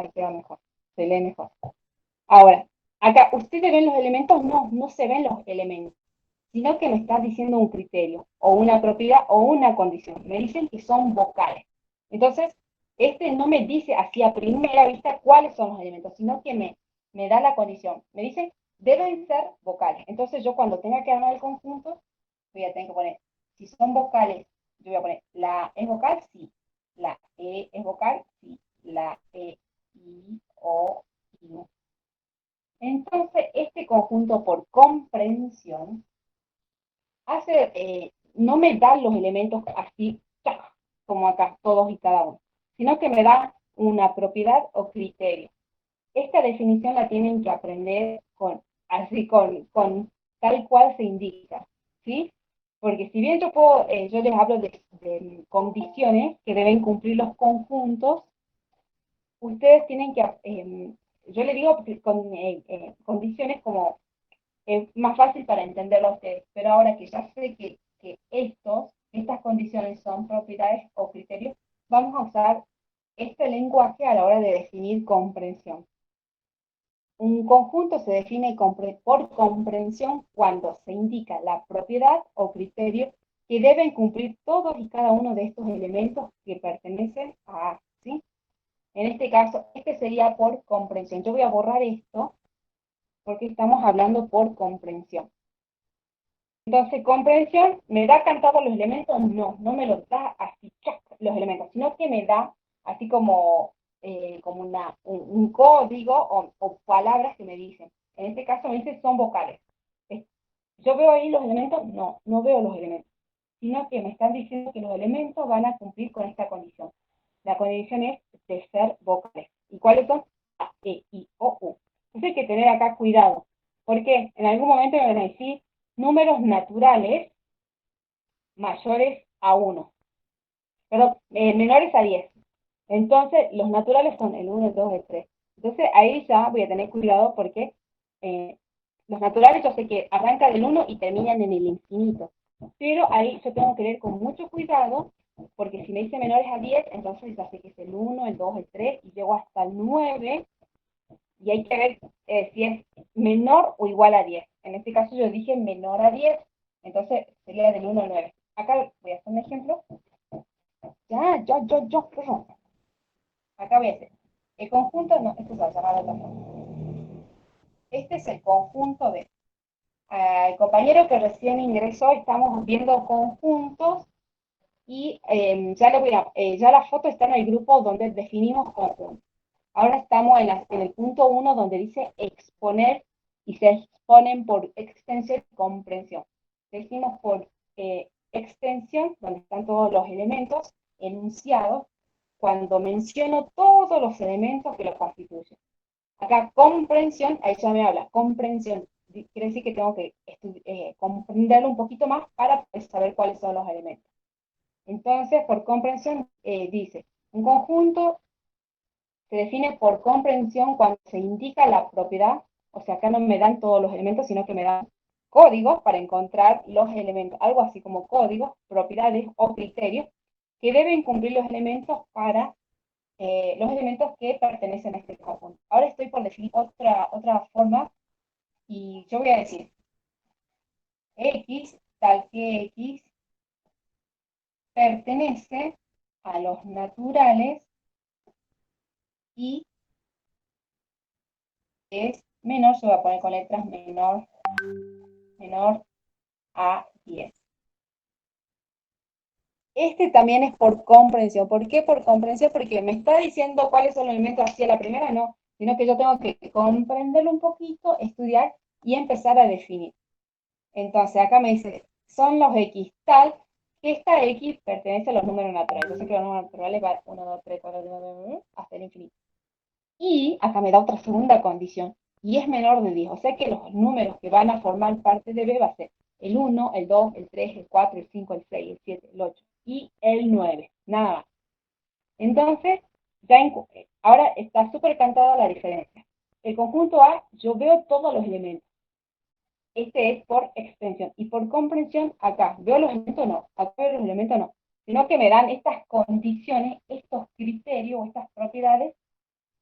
ahí queda mejor, se lee mejor. Ahora, acá, ¿ustedes ven los elementos? No, no se ven los elementos, sino que me está diciendo un criterio, o una propiedad, o una condición. Me dicen que son vocales. Entonces, este no me dice así a primera vista cuáles son los elementos, sino que me da la condición. Me dice, deben ser vocales. Entonces, yo cuando tenga que armar el conjunto, voy a tener que poner, si son vocales, yo voy a poner, ¿la A es vocal? Sí. ¿La E es vocal? Sí. La E, I, O, I. Entonces, este conjunto por comprensión no me da los elementos así, como acá, todos y cada uno, sino que me da una propiedad o criterio. Esta definición la tienen que aprender con tal cual se indica, ¿sí? Porque si bien yo les hablo de condiciones que deben cumplir los conjuntos, ustedes tienen que, yo le digo condiciones como es más fácil para entenderlo a ustedes, pero ahora que ya sé que estas condiciones son propiedades o criterios, vamos a usar este lenguaje a la hora de definir comprensión. Un conjunto se define por comprensión cuando se indica la propiedad o criterio que deben cumplir todos y cada uno de estos elementos que pertenecen a A, ¿sí? En este caso, este sería por comprensión. Yo voy a borrar esto porque estamos hablando por comprensión. Entonces, comprensión, ¿me da cantado los elementos? No, no me los da así, los elementos, sino que me da así como un código o palabras que me dicen. En este caso me dice son vocales. ¿Yo veo ahí los elementos? No, no veo los elementos, sino que me están diciendo que los elementos van a cumplir con esta condición. La condición es de ser vocales. ¿Y cuáles son? A, E, I, O, U. Entonces hay que tener acá cuidado, porque en algún momento me van a decir números naturales mayores a 1, perdón, menores a 10. Entonces, los naturales son el 1, el 2, el 3. Entonces, ahí ya voy a tener cuidado porque eh, los naturales yo sé que arrancan del 1 y terminan en el infinito. Pero ahí yo tengo que leer con mucho cuidado porque si me dice menores a 10, entonces ya sé que es el 1, el 2, el 3 y llego hasta el 9 y hay que ver si es menor o igual a 10. En este caso yo dije menor a 10, entonces sería del 1 al 9. Acá voy a hacer un ejemplo. Perdón. Acá voy a hacer. El conjunto, no, esto se va a llamar de otra forma. Este es el conjunto de. El compañero que recién ingresó, estamos viendo conjuntos y ya la foto está en el grupo donde definimos conjuntos. Ahora estamos en el punto 1 donde dice exponer y se exponen por extensión y comprensión. Decimos por extensión, donde están todos los elementos enunciados, cuando menciono todos los elementos que lo constituyen. Acá comprensión, ahí ya me habla, comprensión. Quiere decir que tengo que comprenderlo un poquito más para saber cuáles son los elementos. Entonces, por comprensión, dice, un conjunto se define por comprensión cuando se indica la propiedad, o sea, acá no me dan todos los elementos, sino que me dan códigos para encontrar los elementos, algo así como códigos, propiedades o criterios que deben cumplir los elementos para los elementos que pertenecen a este conjunto. Ahora estoy por definir otra forma y yo voy a decir X, tal que X pertenece a los naturales y es menor, se va a poner con letras menor a 10. Este también es por comprensión. ¿Por qué por comprensión? Porque me está diciendo cuáles son los elementos así a la primera, no, sino que yo tengo que comprenderlo un poquito, estudiar y empezar a definir. Entonces acá me dice, son los X tal que esta X pertenece a los números naturales. Entonces que los números naturales van 1, 2, 3, 4, 5, hasta el infinito. Y acá me da otra segunda condición, y es menor de 10. O sea que los números que van a formar parte de B va a ser el 1, el 2, el 3, el 4, el 5, el 6, el 7, el 8 y el 9. Nada más. Entonces, ahora está súper cantada la diferencia. El conjunto A, yo veo todos los elementos. Este es por extensión. Y por comprensión, acá, ¿veo los elementos? No. Acá veo los elementos, no. Sino que me dan estas condiciones, estos criterios, estas propiedades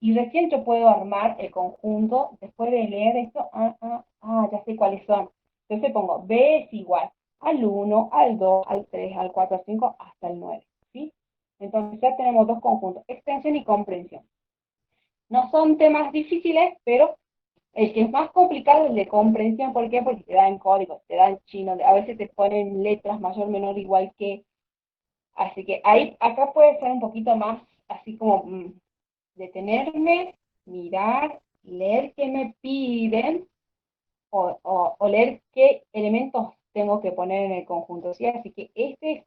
Y recién yo puedo armar el conjunto, después de leer esto, ya sé cuáles son. Entonces pongo B es igual al 1, al 2, al 3, al 4, al 5, hasta el 9, ¿sí? Entonces ya tenemos dos conjuntos, extensión y comprensión. No son temas difíciles, pero el que es más complicado es el de comprensión. ¿Por qué? Porque te da en código, te da en chino, a veces te ponen letras mayor, menor, igual que. Así que ahí, acá puede ser un poquito más así como detenerme, mirar, leer qué me piden o leer qué elementos tengo que poner en el conjunto, ¿sí? Así que este es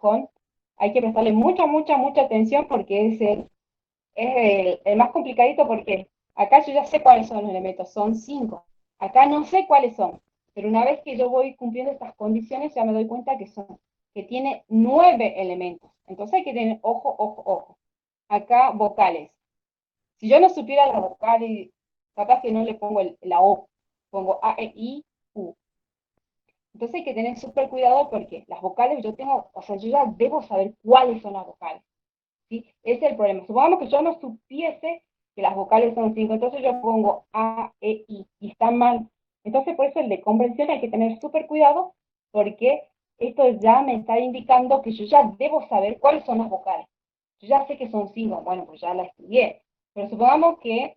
hay que prestarle mucha, mucha, mucha atención porque es el más complicadito porque acá yo ya sé cuáles son los elementos, son 5. Acá no sé cuáles son, pero una vez que yo voy cumpliendo estas condiciones ya me doy cuenta que tiene 9 elementos. Entonces hay que tener ojo, ojo, ojo. Acá vocales. Si yo no supiera la vocal, capaz que no le pongo la O, pongo A, E, I, U. Entonces hay que tener súper cuidado porque las vocales yo tengo, o sea, yo ya debo saber cuáles son las vocales, ¿sí? Ese es el problema. Supongamos que yo no supiese que las vocales son 5, entonces yo pongo A, E, I, y está mal. Entonces por eso el de comprensión hay que tener súper cuidado porque esto ya me está indicando que yo ya debo saber cuáles son las vocales. Yo ya sé que son 5, bueno, pues ya la estudié. Pero supongamos que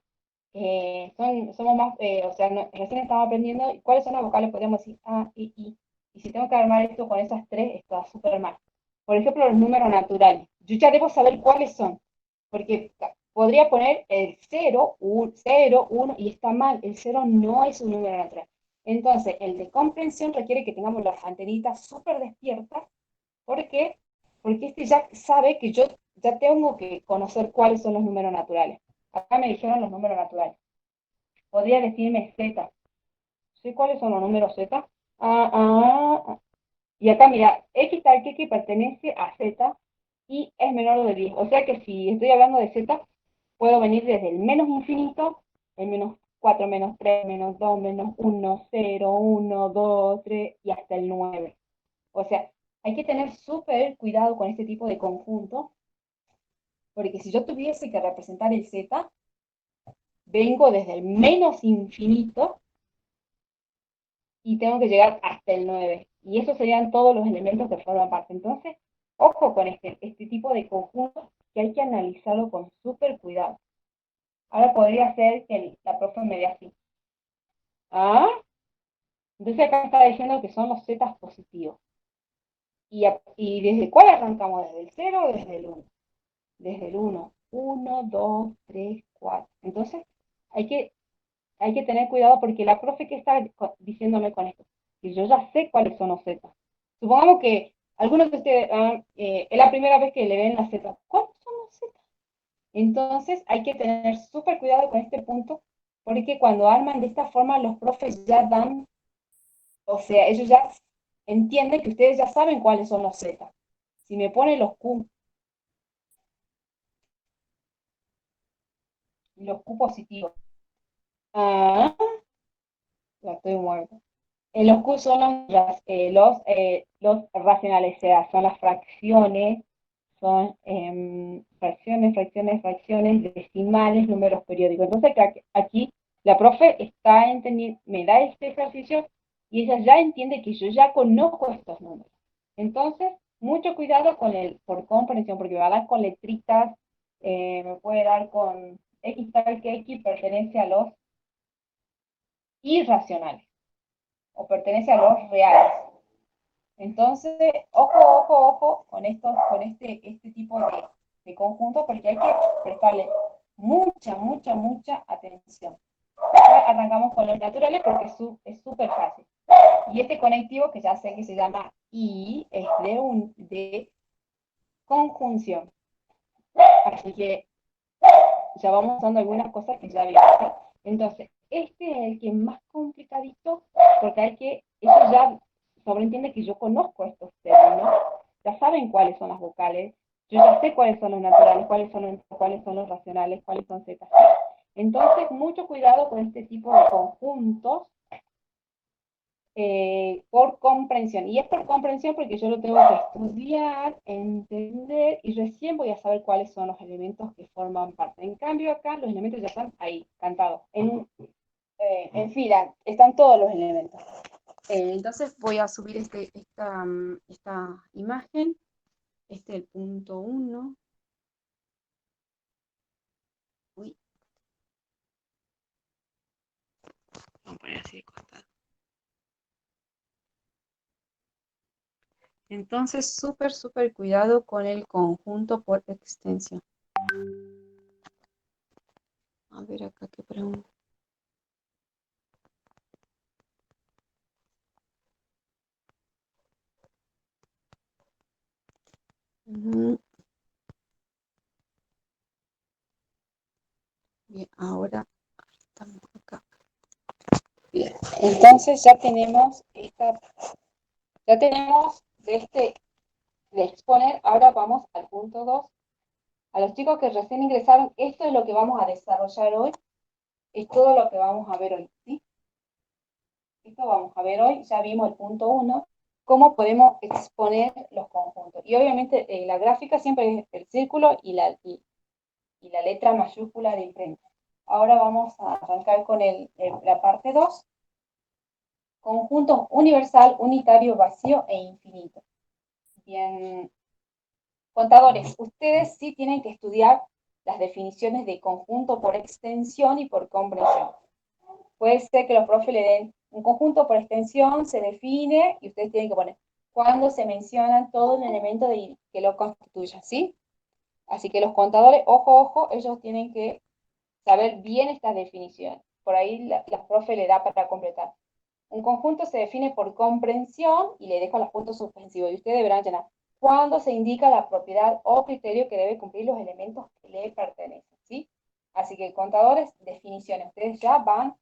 somos más, o sea, recién estamos aprendiendo cuáles son las vocales, podríamos decir A, E, I. Y si tengo que armar esto con esas tres, está súper mal. Por ejemplo, los números naturales. Yo ya debo saber cuáles son, porque podría poner el 0, 0, 1, y está mal. El 0 no es un número natural. Entonces, el de comprensión requiere que tengamos las antenitas súper despiertas. ¿Por qué? Porque este ya sabe que yo ya tengo que conocer cuáles son los números naturales. Acá me dijeron los números naturales. Podría decirme Z. ¿Sí cuáles son los números Z? Y acá, mira, X tal que pertenece a Z y es menor de 10. O sea que si estoy hablando de Z, puedo venir desde el menos infinito, el menos 4, menos 3, menos 2, menos 1, 0, 1, 2, 3 y hasta el 9. O sea, hay que tener súper cuidado con este tipo de conjunto, porque si yo tuviese que representar el Z, vengo desde el menos infinito y tengo que llegar hasta el 9. Y esos serían todos los elementos que forman parte. Entonces, ojo con este tipo de conjuntos que hay que analizarlo con súper cuidado. Ahora podría ser que la profe me dé así. ¿Ah? Entonces acá está diciendo que son los zetas positivos. ¿Y desde cuál arrancamos? ¿Desde el 0 o desde el 1? Desde el 1. 1, 2, 3, 4. Entonces, hay que, hay que tener cuidado porque la profe que está diciéndome con esto, que yo ya sé cuáles son los zetas. Supongamos que algunos de ustedes es la primera vez que le ven las zetas. ¿Cuáles son los zetas? Entonces, hay que tener súper cuidado con este punto porque cuando arman de esta forma, los profes ya dan, o sea, ellos ya entienden que ustedes ya saben cuáles son los zetas. Si me pone los Q positivos, ah, ya estoy muerto. Los Q son los racionales, o sea, son las fracciones, son fracciones, fracciones, fracciones, decimales, números periódicos. Entonces, aquí la profe está entendiendo, me da este ejercicio y ella ya entiende que yo ya conozco estos números. Entonces, mucho cuidado con por comprensión, porque me va a dar con letritas, me puede dar con X tal que X pertenece a los irracionales o pertenece a los reales. Entonces, ojo, ojo, ojo con este tipo de conjuntos porque hay que prestarle mucha, mucha, mucha atención. Acá arrancamos con los naturales porque es súper fácil. Y este conectivo que ya sé que se llama I es de conjunción. Así que ya vamos dando algunas cosas que ya vimos. Entonces, este es el que es más complicadito porque eso ya sobreentiende que yo conozco estos términos, ya saben cuáles son las vocales, yo ya sé cuáles son los naturales, cuáles son los racionales, cuáles son zetas. Entonces, mucho cuidado con este tipo de conjuntos por comprensión. Y es por comprensión porque yo lo tengo que estudiar, entender, y recién voy a saber cuáles son los elementos que forman parte. En cambio, acá los elementos ya están ahí, cantados, en fila, están todos los elementos. Entonces voy a subir esta imagen. Este es el punto 1. Uy, vamos a poner así de costado. Entonces, súper cuidado con el conjunto por extensión. A ver acá qué pregunta. Bien, ahora estamos acá. Bien, entonces ya tenemos de exponer. Ahora vamos al punto 2. A los chicos que recién ingresaron, esto es lo que vamos a desarrollar hoy, es todo lo que vamos a ver hoy, ¿sí? Esto vamos a ver hoy, ya vimos el punto 1, cómo podemos exponer los conjuntos. Y obviamente la gráfica siempre es el círculo y la letra mayúscula de imprenta. Ahora vamos a arrancar con la parte 2, conjunto universal, unitario, vacío e infinito. Bien, contadores, ustedes sí tienen que estudiar las definiciones de conjunto por extensión y por comprensión. Puede ser que los profes le den un conjunto por extensión, se define y ustedes tienen que poner cuando se mencionan todo el elemento que lo constituya, ¿sí? Así que los contadores, ojo, ellos tienen que saber bien estas definiciones. Por ahí la profe le da para completar. Un conjunto se define por comprensión y le dejo los puntos suspensivos. Y ustedes deberán llenar cuando se indica la propiedad o criterio que debe cumplir los elementos que le pertenecen, ¿sí? Así que contadores, definiciones. Ustedes ya van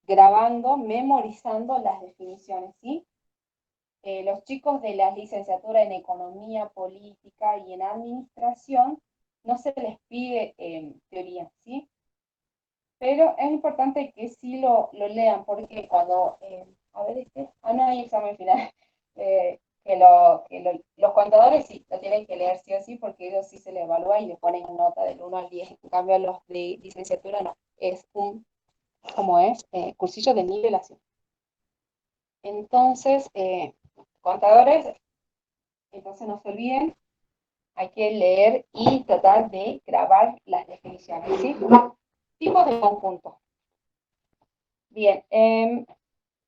grabando, memorizando las definiciones, ¿sí? Los chicos de la licenciatura en Economía, Política y en Administración no se les pide teoría, ¿sí? Pero es importante que sí lo lean, porque cuando, a ver, no hay examen final, los contadores sí lo tienen que leer sí o sí, porque ellos sí se les evalúa y le ponen nota del 1 al 10. En cambio, los de licenciatura no, es como es, cursillo de nivelación. Entonces, contadores, entonces no se olviden, hay que leer y tratar de grabar las definiciones, ¿sí? Tipos de conjuntos. Bien,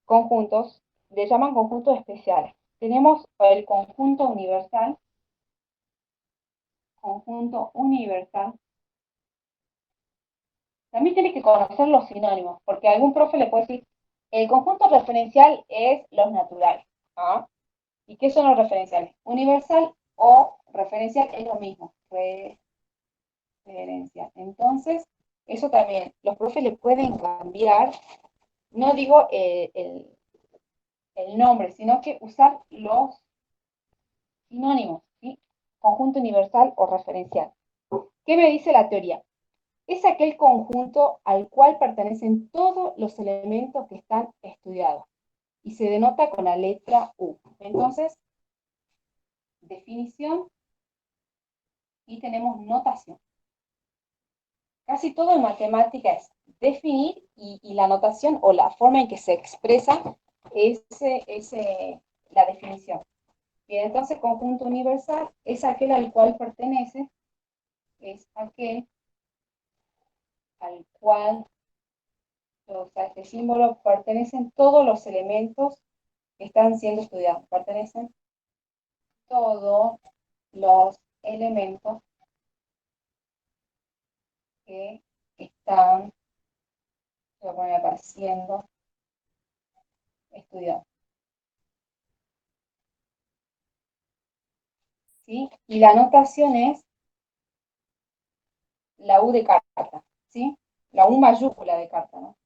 conjuntos, le llaman conjuntos especiales. Tenemos el conjunto universal. También tiene que conocer los sinónimos, porque algún profe le puede decir, el conjunto referencial es los naturales. ¿Ah? ¿Y qué son los referenciales? Universal o referencial es lo mismo, referencial. Entonces, eso también, los profes le pueden cambiar, no digo el nombre, sino que usar los sinónimos, ¿sí? Conjunto universal o referencial. ¿Qué me dice la teoría? Es aquel conjunto al cual pertenecen todos los elementos que están estudiados y se denota con la letra U. Entonces, definición y tenemos notación. Casi todo en matemática es definir y la notación o la forma en que se expresa es la definición. Bien, entonces conjunto universal es aquel al cual pertenece, es aquel al cual, o sea, este símbolo pertenecen todos los elementos que están siendo estudiados, pertenecen todos los elementos que están, voy a poner acá, siendo estudiados. ¿Sí? Y la notación es la U de carta, ¿sí? La U mayúscula de carta, ¿no?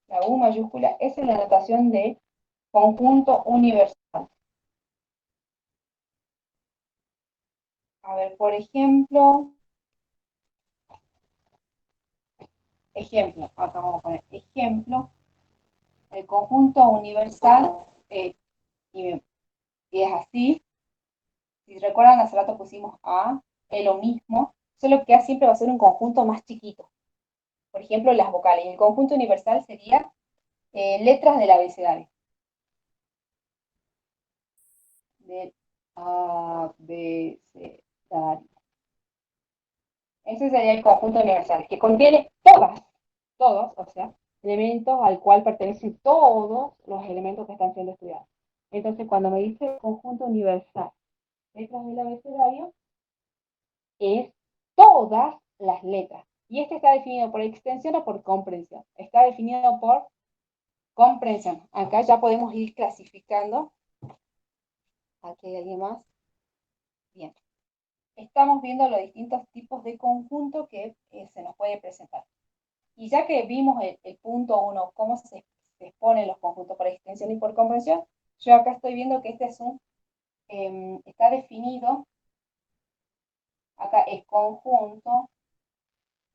La U mayúscula, esa es la notación de conjunto universal. A ver, por ejemplo, acá vamos a poner ejemplo, El conjunto universal, y es así. Si recuerdan, hace rato pusimos A, es lo mismo, solo que A siempre va a ser un conjunto más chiquito. Por ejemplo, las vocales. El conjunto universal sería letras del abecedario. Del abecedario. Ese sería el conjunto universal, que contiene todos, o sea, elementos al cual pertenecen todos los elementos que están siendo estudiados. Entonces, cuando me dice conjunto universal, letras del abecedario, es todas las letras. Y este está definido por extensión o por comprensión. Está definido por comprensión. Acá ya podemos ir clasificando. Aquí hay alguien más. Bien. Estamos viendo los distintos tipos de conjunto que se nos puede presentar. Y ya que vimos el punto 1, cómo se exponen los conjuntos por extensión y por comprensión, yo acá estoy viendo que este es está definido, acá es conjunto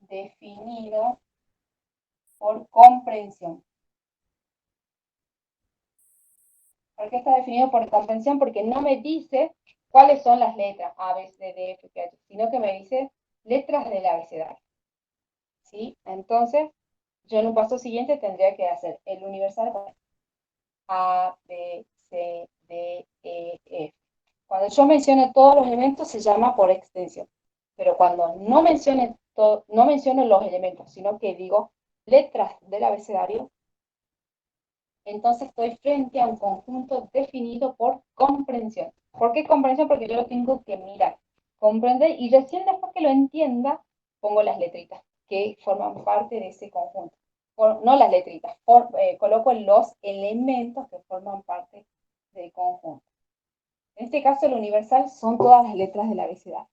definido por comprensión. ¿Por qué está definido por comprensión? Porque no me dice cuáles son las letras A, B, C, D, F, G, H, sino que me dice letras del abecedario. ¿Sí? Entonces, yo en un paso siguiente tendría que hacer el universal con A, B, C, D, E, F. Cuando yo mencione todos los elementos se llama por extensión. Pero cuando no no menciono los elementos, sino que digo letras del abecedario, entonces estoy frente a un conjunto definido por comprensión. ¿Por qué comprensión? Porque yo lo tengo que mirar, comprender, y recién después que lo entienda, pongo las letritas que forman parte de ese conjunto. No las letritas, coloco los elementos que forman parte del conjunto. En este caso, el universal son todas las letras del abecedario.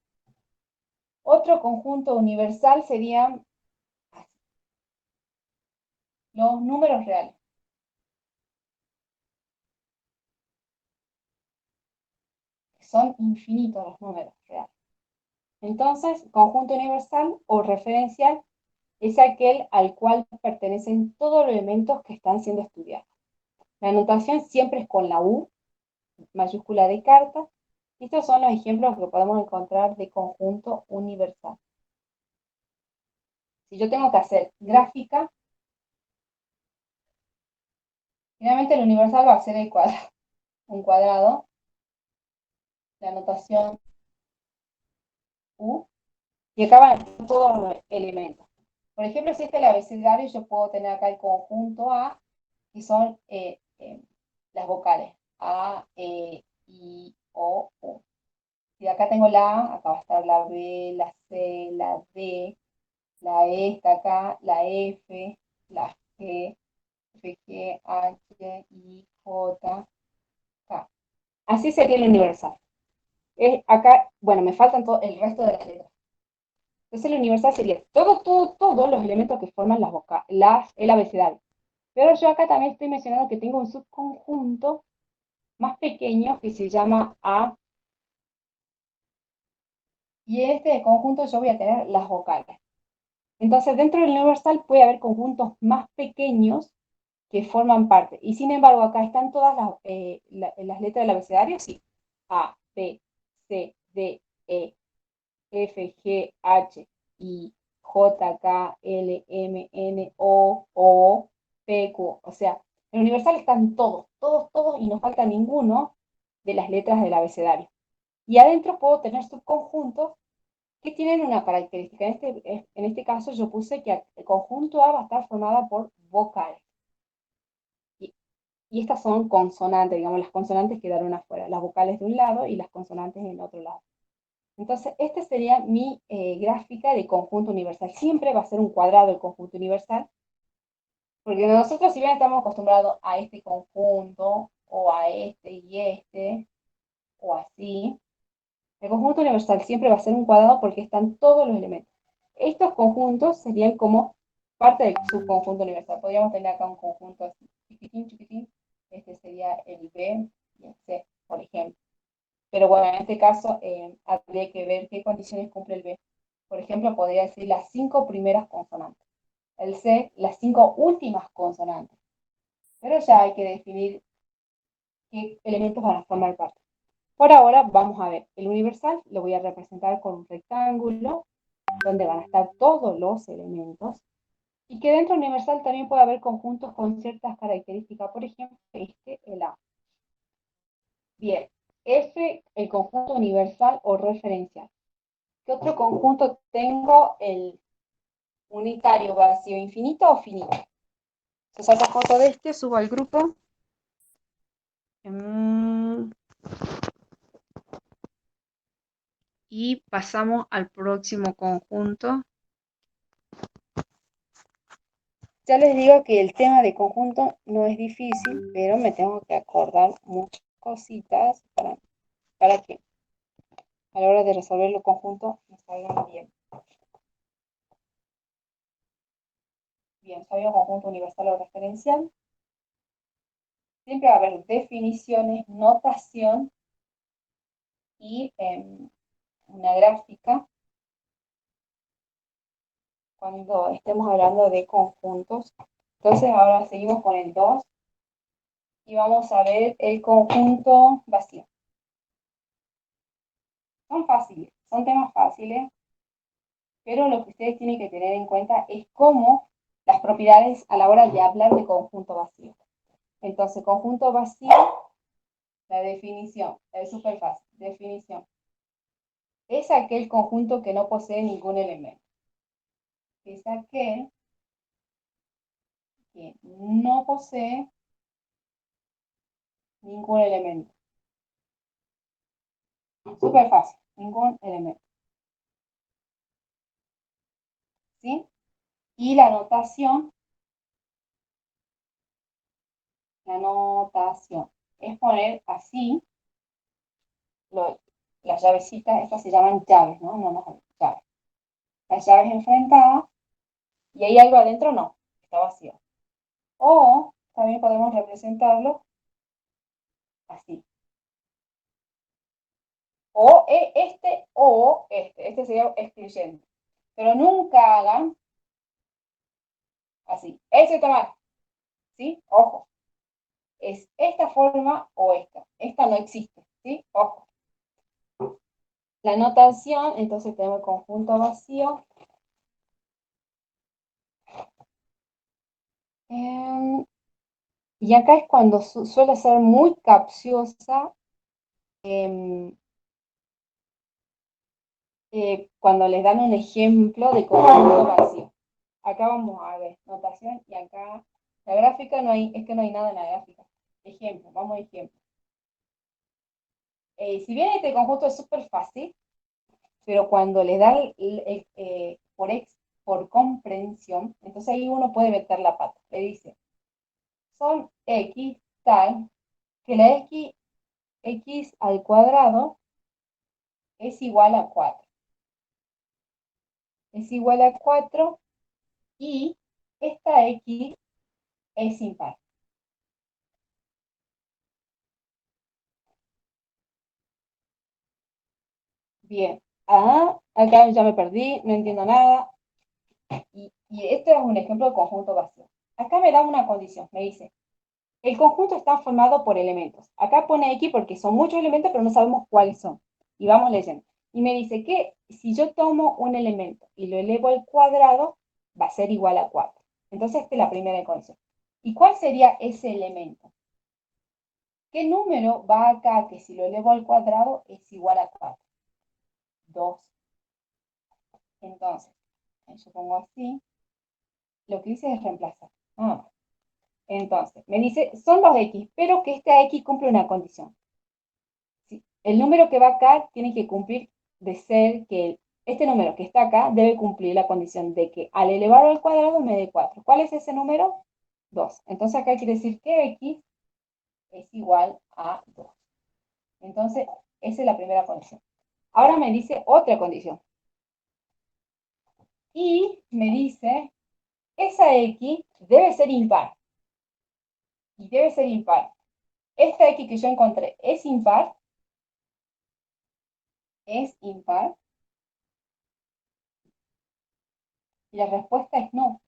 Otro conjunto universal serían los números reales. Son infinitos los números reales. Entonces, conjunto universal o referencial es aquel al cual pertenecen todos los elementos que están siendo estudiados. La anotación siempre es con la U, mayúscula de carta. Estos son los ejemplos que podemos encontrar de conjunto universal. Si yo tengo que hacer gráfica, finalmente el universal va a ser el cuadrado. Un cuadrado, la anotación U, y acá van a estar todos los elementos. Por ejemplo, si este es el abecedario, yo puedo tener acá el conjunto A, que son las vocales A, E, I, O, U. Si acá tengo la A, acá va a estar la B, la C, la D, la E está acá, la F, la G, F, G, H, I, J, K. Así sería el universal. Acá, bueno, me faltan el resto de las letras. Entonces el universal sería todos los elementos que forman el abecedario. Pero yo acá también estoy mencionando que tengo un subconjunto más pequeño que se llama A. Y en este conjunto yo voy a tener las vocales. Entonces dentro del universal puede haber conjuntos más pequeños que forman parte. Y sin embargo acá están todas las letras del abecedario, sí. A, B, C, D, E, F, G, H, I, J, K, L, M, N, O, P, Q. O sea, en el universal están todos, y no falta ninguno de las letras del abecedario. Y adentro puedo tener subconjuntos que tienen una característica. En este caso yo puse que el conjunto A va a estar formado por vocales. Y estas son consonantes, digamos, las consonantes quedaron afuera, las vocales de un lado y las consonantes en el otro lado. Entonces, esta sería mi gráfica de conjunto universal. Siempre va a ser un cuadrado el conjunto universal, porque nosotros si bien estamos acostumbrados a este conjunto, o a este, o así, el conjunto universal siempre va a ser un cuadrado porque están todos los elementos. Estos conjuntos serían como parte del subconjunto universal. Podríamos tener acá un conjunto así, chiquitín. Este sería el B y el C, por ejemplo. Pero bueno, en este caso habría que ver qué condiciones cumple el B. Por ejemplo, podría decir las 5 primeras consonantes. El C, las 5 últimas consonantes. pero ya hay que definir qué elementos van a formar parte. Por ahora vamos a ver, el universal lo voy a representar con un rectángulo donde van a estar todos los elementos y que dentro universal también puede haber conjuntos con ciertas características, por ejemplo, el A. Bien, F, el conjunto universal o referencial. ¿Qué otro conjunto tengo? El unitario, vacío, infinito o finito. Se saca foto de este, subo al grupo. Y pasamos al próximo conjunto. Ya les digo que el tema de conjunto no es difícil, pero me tengo que acordar muchas cositas para que a la hora de resolver los conjuntos me salgan bien. Bien, soy un conjunto universal o referencial. Siempre va a haber definiciones, notación y una gráfica cuando estemos hablando de conjuntos. Entonces ahora seguimos con el 2 y vamos a ver el conjunto vacío. Son fáciles, son temas fáciles, pero lo que ustedes tienen que tener en cuenta es cómo las propiedades a la hora de hablar de conjunto vacío. Entonces, conjunto vacío, la definición, es súper fácil. Definición. Es aquel conjunto que no posee ningún elemento. Es aquel que no posee ningún elemento. Súper fácil, ningún elemento. ¿Sí? Y la notación es poner así las llavecitas, estas se llaman llaves, ¿no? No, llaves. Las llaves enfrentadas y hay algo adentro, no, está vacío. O también podemos representarlo así. O este sería excluyente. Pero nunca hagan así. Ese está mal, ¿sí? Ojo. Es esta forma o esta. Esta no existe, ¿sí? Ojo. La notación, entonces tenemos el conjunto vacío. Y acá es cuando suele ser muy capciosa cuando les dan un ejemplo de conjunto vacío. Acá vamos a ver notación y acá la gráfica no hay, es que no hay nada en la gráfica. Ejemplo, vamos a ejemplo. Si bien este conjunto es súper fácil, pero cuando le dan por comprensión, entonces ahí uno puede meter la pata. Le dice, son x tal que la x al cuadrado es igual a 4. Es igual a 4 y esta x es impar. Bien. Acá ya me perdí, no entiendo nada. Y este es un ejemplo de conjunto vacío. Acá me da una condición, me dice, el conjunto está formado por elementos. Acá pone X porque son muchos elementos, pero no sabemos cuáles son. Y vamos leyendo. Y me dice que si yo tomo un elemento y lo elevo al cuadrado, va a ser igual a 4. Entonces, esta es la primera condición. ¿Y cuál sería ese elemento? ¿Qué número va acá que si lo elevo al cuadrado es igual a 4? 2. Entonces, yo pongo así. Lo que hice es reemplazar. Entonces, me dice, son los X, pero que esta X cumple una condición. ¿Sí? El número que va acá tiene que cumplir de ser que este número que está acá debe cumplir la condición de que al elevarlo al cuadrado me dé 4. ¿Cuál es ese número? 2. Entonces acá quiere decir que X es igual a 2. Entonces, esa es la primera condición. Ahora me dice otra condición. Y me dice, esa X debe ser impar. Y debe ser impar. Esta X que yo encontré es impar. Es impar. Y la respuesta es no.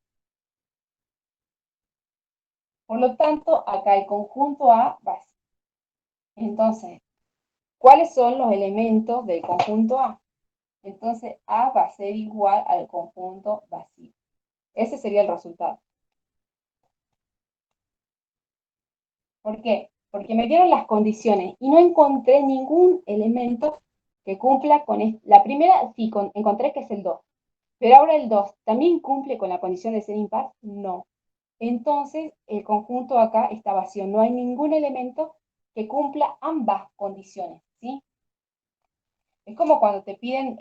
Por lo tanto, acá el conjunto A vacío. Entonces, ¿cuáles son los elementos del conjunto A? Entonces, A va a ser igual al conjunto vacío. Ese sería el resultado. ¿Por qué? Porque me dieron las condiciones y no encontré ningún elemento que cumpla con la primera, sí, encontré que es el 2. Pero ahora el 2 también cumple con la condición de ser impar, no. Entonces, el conjunto acá está vacío. No hay ningún elemento que cumpla ambas condiciones, ¿sí? Es como cuando te piden,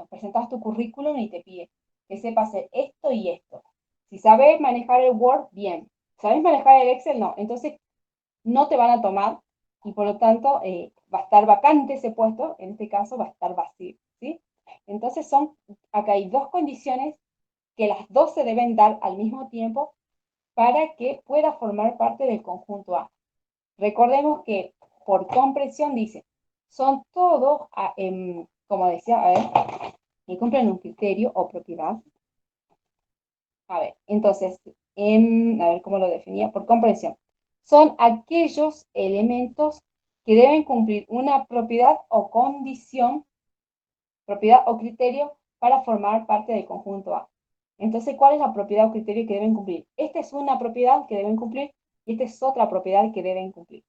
presentas tu currículum y te pide que sepas hacer esto y esto. Si sabes manejar el Word, bien. ¿Sabes manejar el Excel? No. Entonces, no te van a tomar y por lo tanto va a estar vacante ese puesto, en este caso va a estar vacío, ¿sí? Entonces acá hay dos condiciones que las dos se deben dar al mismo tiempo para que pueda formar parte del conjunto A. Recordemos que por comprensión dice, son todos, como decía, a ver, que cumplen un criterio o propiedad. A ver, entonces, a ver cómo lo definía, por comprensión. Son aquellos elementos que deben cumplir una propiedad o condición, propiedad o criterio para formar parte del conjunto A. Entonces, ¿cuál es la propiedad o criterio que deben cumplir? Esta es una propiedad que deben cumplir y esta es otra propiedad que deben cumplir.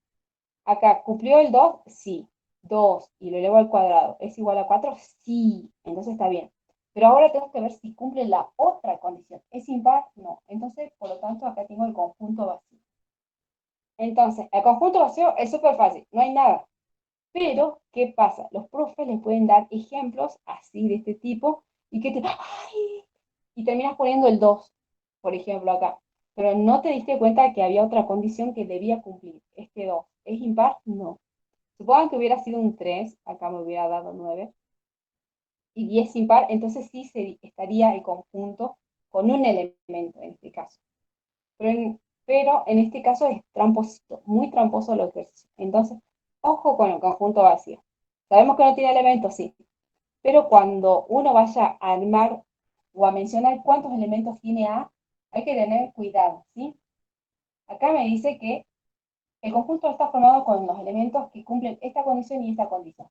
Acá, ¿cumplió el 2? Sí. 2 y lo elevo al cuadrado. ¿Es igual a 4? Sí. Entonces está bien. Pero ahora tengo que ver si cumple la otra condición. ¿Es impar? No. Entonces, por lo tanto, acá tengo el conjunto vacío. Entonces, el conjunto vacío es súper fácil. No hay nada. Pero, ¿qué pasa? Los profes les pueden dar ejemplos así de este tipo y que te... ¡Ay! Y terminas poniendo el 2, por ejemplo, acá. Pero no te diste cuenta que había otra condición que debía cumplir. Este 2. ¿Es impar? No. Supongan que hubiera sido un 3, acá me hubiera dado 9, y 10 impar, entonces sí estaría el conjunto con un elemento en este caso. Pero en este caso es tramposito, muy tramposo lo que es. Entonces, ojo con el conjunto vacío. Sabemos que no tiene elementos, sí, pero cuando uno vaya a armar o a mencionar cuántos elementos tiene A, hay que tener cuidado, ¿sí? Acá me dice que el conjunto está formado con los elementos que cumplen esta condición y esta condición.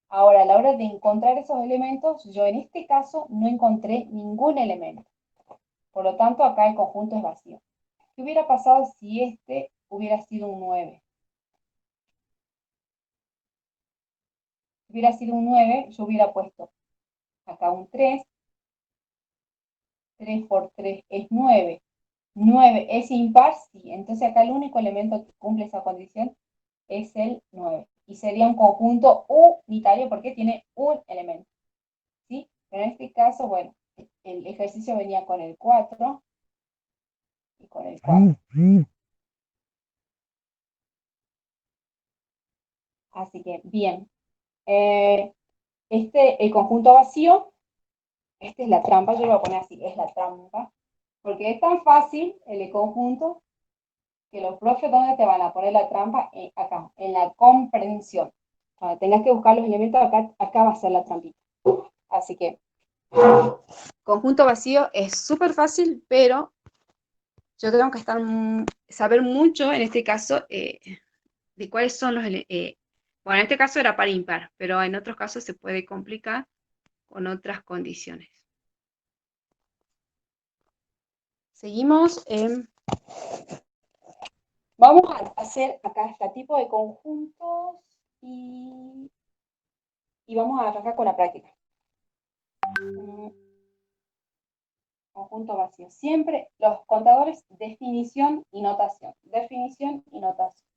Ahora, a la hora de encontrar esos elementos, yo en este caso no encontré ningún elemento. Por lo tanto, acá el conjunto es vacío. ¿Qué hubiera pasado si este hubiera sido un 9? Si hubiera sido un 9, yo hubiera puesto acá un 3. 3 por 3 es 9. 9 es impar, sí. Entonces acá el único elemento que cumple esa condición es el 9. Y sería un conjunto unitario porque tiene un elemento, ¿sí? Pero en este caso, bueno, el ejercicio venía con el 4 y con el 4. Así que, bien. El conjunto vacío, esta es la trampa, yo lo voy a poner así, es la trampa, porque es tan fácil el conjunto que los profes, ¿dónde te van a poner la trampa? Acá, en la comprensión. Cuando tengas que buscar los elementos, acá va a ser la trampita. Así que, conjunto vacío es súper fácil, pero yo tengo que saber mucho, en este caso, de cuáles son los... bueno, en este caso era par impar, pero en otros casos se puede complicar con otras condiciones. Seguimos. Vamos a hacer acá este tipo de conjuntos y vamos a arrancar con la práctica. Conjunto vacío. Siempre los contadores, definición y notación. Definición y notación.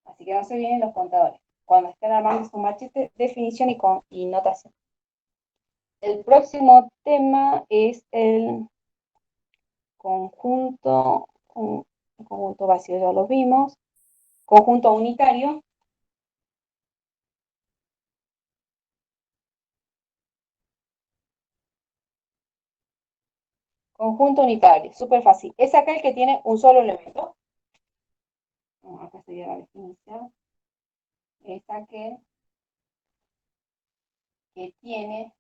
Así que no se vienen los contadores. Cuando estén armando su machete, definición y notación. El próximo tema es el conjunto vacío, ya lo vimos. Conjunto unitario. Conjunto unitario, súper fácil. Es aquel que tiene un solo elemento. Acá sería la definición. Es aquel que tiene,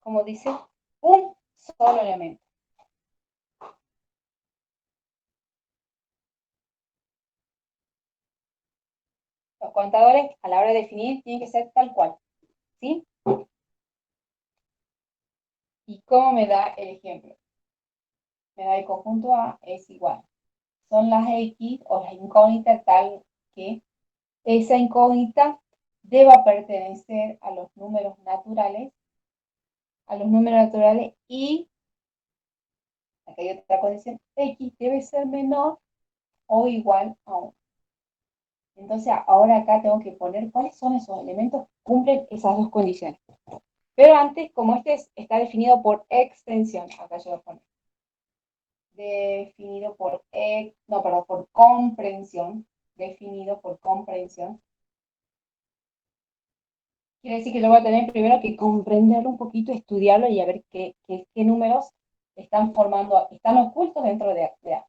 como dice, un solo elemento. Los contadores a la hora de definir tienen que ser tal cual, ¿sí? ¿Y cómo me da el ejemplo? Me da el conjunto A es igual. Son las X o las incógnitas tal que esa incógnita deba pertenecer a los números naturales, y acá hay otra condición, X debe ser menor o igual a 1. Entonces ahora acá tengo que poner cuáles son esos elementos que cumplen esas dos condiciones. Pero antes, como está definido por extensión, acá yo lo pongo, definido por, no, perdón, por comprensión, definido por comprensión, quiere decir que yo voy a tener primero que comprenderlo un poquito, estudiarlo y a ver qué números están formando, están ocultos dentro de A.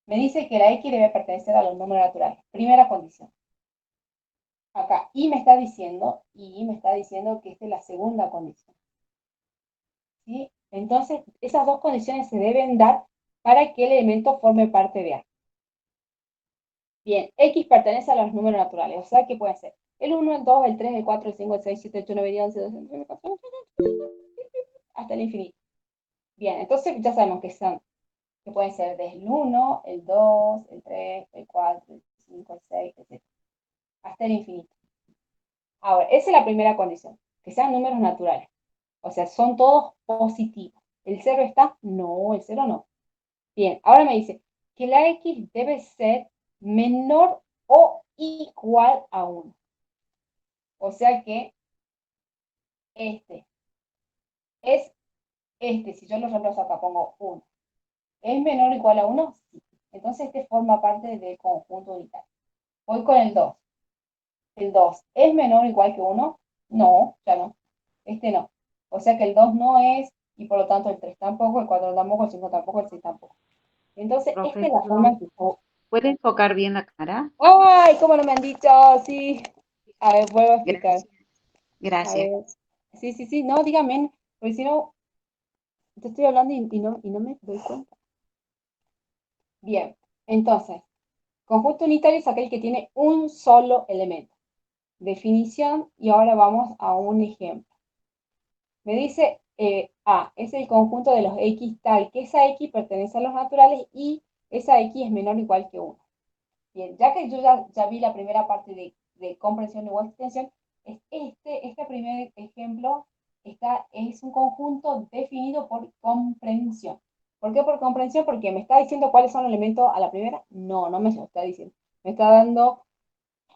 Me dice que la X debe pertenecer a los números naturales. Primera condición. Acá, y me está diciendo que esta es la segunda condición. ¿Sí? Entonces, esas dos condiciones se deben dar para que el elemento forme parte de A. Bien, X pertenece a los números naturales, o sea que puede ser el 1, el 2, el 3, el 4, el 5, el 6, 7, 8, 9, 10, 11, 12, 13, 14, hasta el infinito. Bien, entonces ya sabemos que pueden ser desde el 1, el 2, el 3, el 4, el 5, el 6, etc. Hasta el infinito. Ahora, esa es la primera condición, que sean números naturales. O sea, son todos positivos. ¿El 0 está? No, el 0 no. Bien, ahora me dice que la X debe ser menor o igual a 1. O sea que este es si yo lo reemplazo acá, pongo 1. ¿Es menor o igual a 1? Sí. Entonces este forma parte del conjunto unitario. Voy con el 2. El 2, ¿es menor o igual que 1? No, ya no. Este no. O sea que el 2 no es, y por lo tanto el 3 tampoco, el 4 tampoco, el 5 tampoco, el 6 tampoco. Entonces, esta Profe, es la forma en que... ¿puede enfocar bien la cara? ¡Ay! ¿Cómo no me han dicho? Sí. A ver, vuelvo a explicar. Gracias. A Gracias. ver. Sí, sí, sí. No, dígame. Porque si no, te estoy hablando y no me doy cuenta. Bien. Entonces, conjunto unitario es aquel que tiene un solo elemento. Definición. Y ahora vamos a un ejemplo. Me dice A, es el conjunto de los X tal que esa X pertenece a los naturales y esa X es menor o igual que 1. Bien, ya que yo ya vi la primera parte de comprensión o extensión, este primer ejemplo es un conjunto definido por comprensión. ¿Por qué por comprensión? Porque me está diciendo cuáles son los elementos a la primera. No, no me lo está diciendo. Me está dando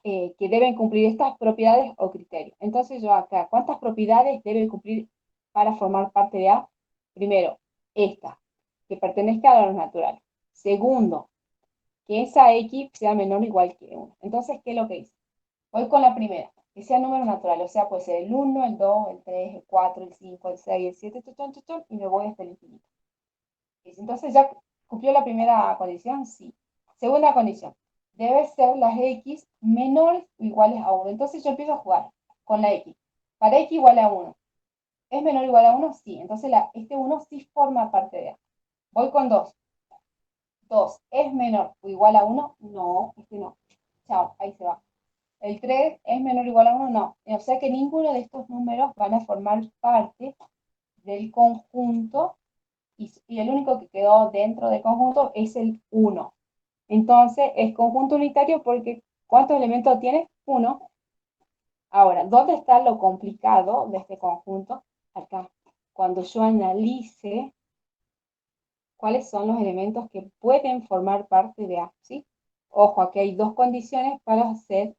que deben cumplir estas propiedades o criterios. Entonces yo acá, ¿cuántas propiedades deben cumplir para formar parte de A? Primero, esta, que pertenezca a los naturales. Segundo, que esa X sea menor o igual que 1. Entonces, ¿qué es lo que hice? Voy con la primera, que sea número natural, o sea, puede ser el 1, el 2, el 3, el 4, el 5, el 6, el 7, y me voy hasta el infinito. Entonces, ¿ya cumplió la primera condición? Sí. Segunda condición, debe ser las X menores o iguales a 1. Entonces yo empiezo a jugar con la X. Para X igual a 1. ¿Es menor o igual a 1? Sí. Entonces este 1 sí forma parte de A. Voy con 2. 2, ¿es menor o igual a 1? No, este no. Chao, ahí se va. El 3, ¿es menor o igual a 1? No. O sea que ninguno de estos números van a formar parte del conjunto y el único que quedó dentro del conjunto es el 1. Entonces es conjunto unitario porque ¿cuántos elementos tiene? 1. Ahora, ¿dónde está lo complicado de este conjunto? Acá. Cuando yo analice cuáles son los elementos que pueden formar parte de A, ¿sí? Ojo, aquí hay dos condiciones para hacer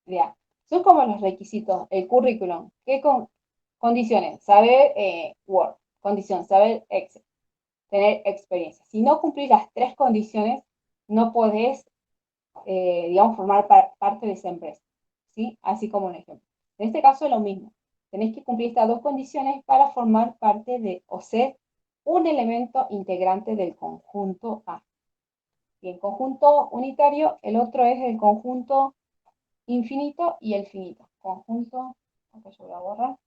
de A. Son como los requisitos, el currículum. ¿Qué condiciones? Saber Word. Condición, saber Excel. Tener experiencia. Si no cumplís las tres condiciones, no podés, digamos, formar parte de esa empresa. ¿Sí? Así como un ejemplo. En este caso es lo mismo. Tenés que cumplir estas dos condiciones para formar parte de o ser un elemento integrante del conjunto A. Y el conjunto unitario, el otro es el conjunto infinito y el finito. Conjunto, acá yo voy a borrar.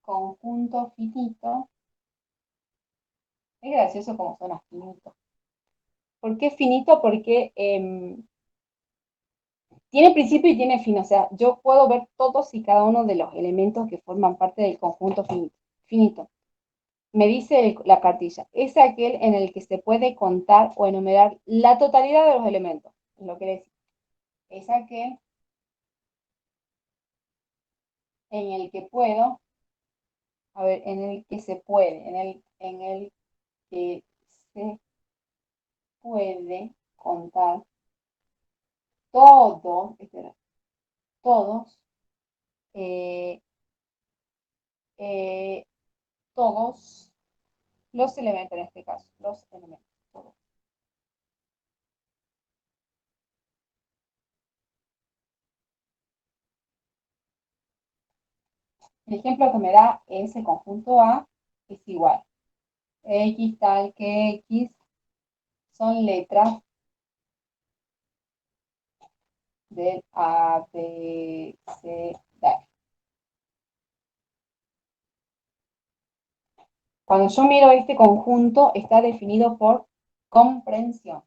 Conjunto finito. Es gracioso como suena finito. ¿Por qué finito? Porque tiene principio y tiene fin. O sea, yo puedo ver todos y cada uno de los elementos que forman parte del conjunto finito. Finito. Me dice la cartilla, es aquel en el que se puede contar o enumerar la totalidad de los elementos. Es lo que decir. Es aquel en el que puedo, a ver, en el que se puede, en el que se puede contar todo, espera, todos, eh, eh, todos los elementos en este caso, los elementos, todos. El ejemplo que me da es el conjunto A es igual. X tal que X son letras del A, B, C, D. Cuando yo miro este conjunto, está definido por comprensión.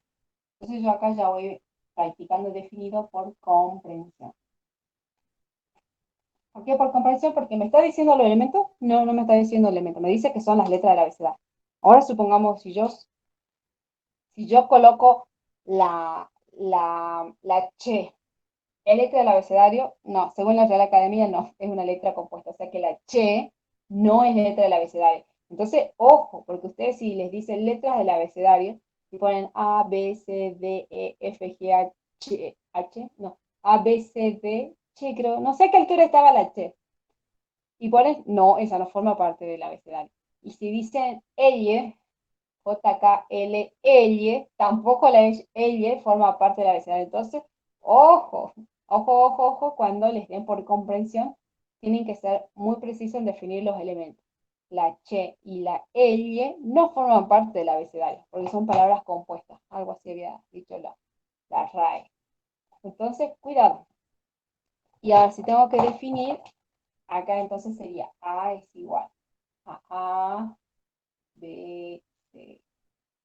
Entonces yo acá ya voy practicando definido por comprensión. ¿Por qué por comprensión? Porque me está diciendo los elementos. No, no me está diciendo elementos. Me dice que son las letras del abecedario. Ahora supongamos si yo coloco la che ¿es letra del abecedario? No, según la Real Academia no, es una letra compuesta, o sea que la che no es letra del abecedario. Entonces, ojo, porque ustedes si les dicen letras del abecedario, y ponen A, B, C, D, E, F, G, H, no, A, B, C, D, che, creo, no sé a qué altura estaba la che, y ponen, no, esa no forma parte del abecedario. Y si dicen ella, JKL, elle, tampoco la elle forma parte del abecedario. Entonces, ojo, ojo, ojo, ojo, cuando les den por comprensión, tienen que ser muy precisos en definir los elementos. La che y la elle no forman parte del abecedario, porque son palabras compuestas. Algo así había dicho la RAE. Entonces, cuidado. Y ahora si tengo que definir, acá entonces sería A es igual a A, B, C,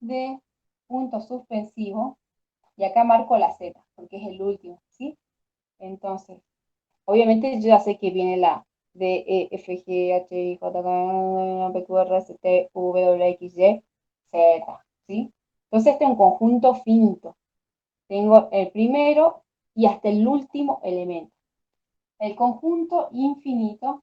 D, punto suspensivo, y acá marco la Z, porque es el último, ¿sí? Entonces, obviamente yo ya sé que viene la D, E, F, G, H, I, J, K, P, Q, R, S, T, U, W, X, Y, Z, ¿sí? Entonces este es un conjunto finito. Tengo el primero y hasta el último elemento. El conjunto infinito,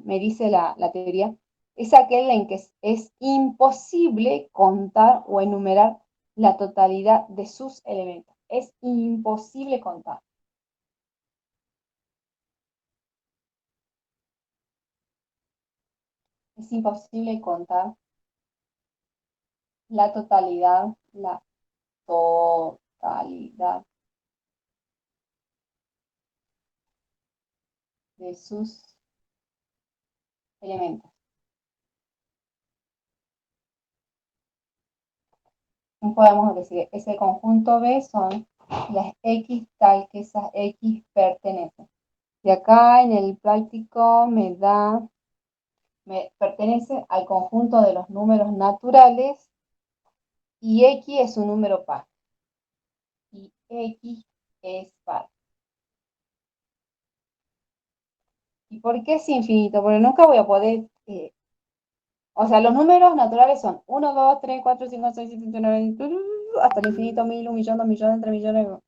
me dice la teoría, es aquel en que es imposible contar o enumerar la totalidad de sus elementos. Es imposible contar. Es imposible contar la totalidad de sus elementos. Podemos decir, ese conjunto B son las X tal que esas X pertenecen. Y acá en el práctico me pertenece al conjunto de los números naturales y X es un número par. Y X es par. ¿Y por qué es infinito? Porque nunca voy a poder... o sea, los números naturales son 1, 2, 3, 4, 5, 6, 7, 8, 9, hasta el infinito, 1000, 1.000.000, 2.000.000, 3.000.000.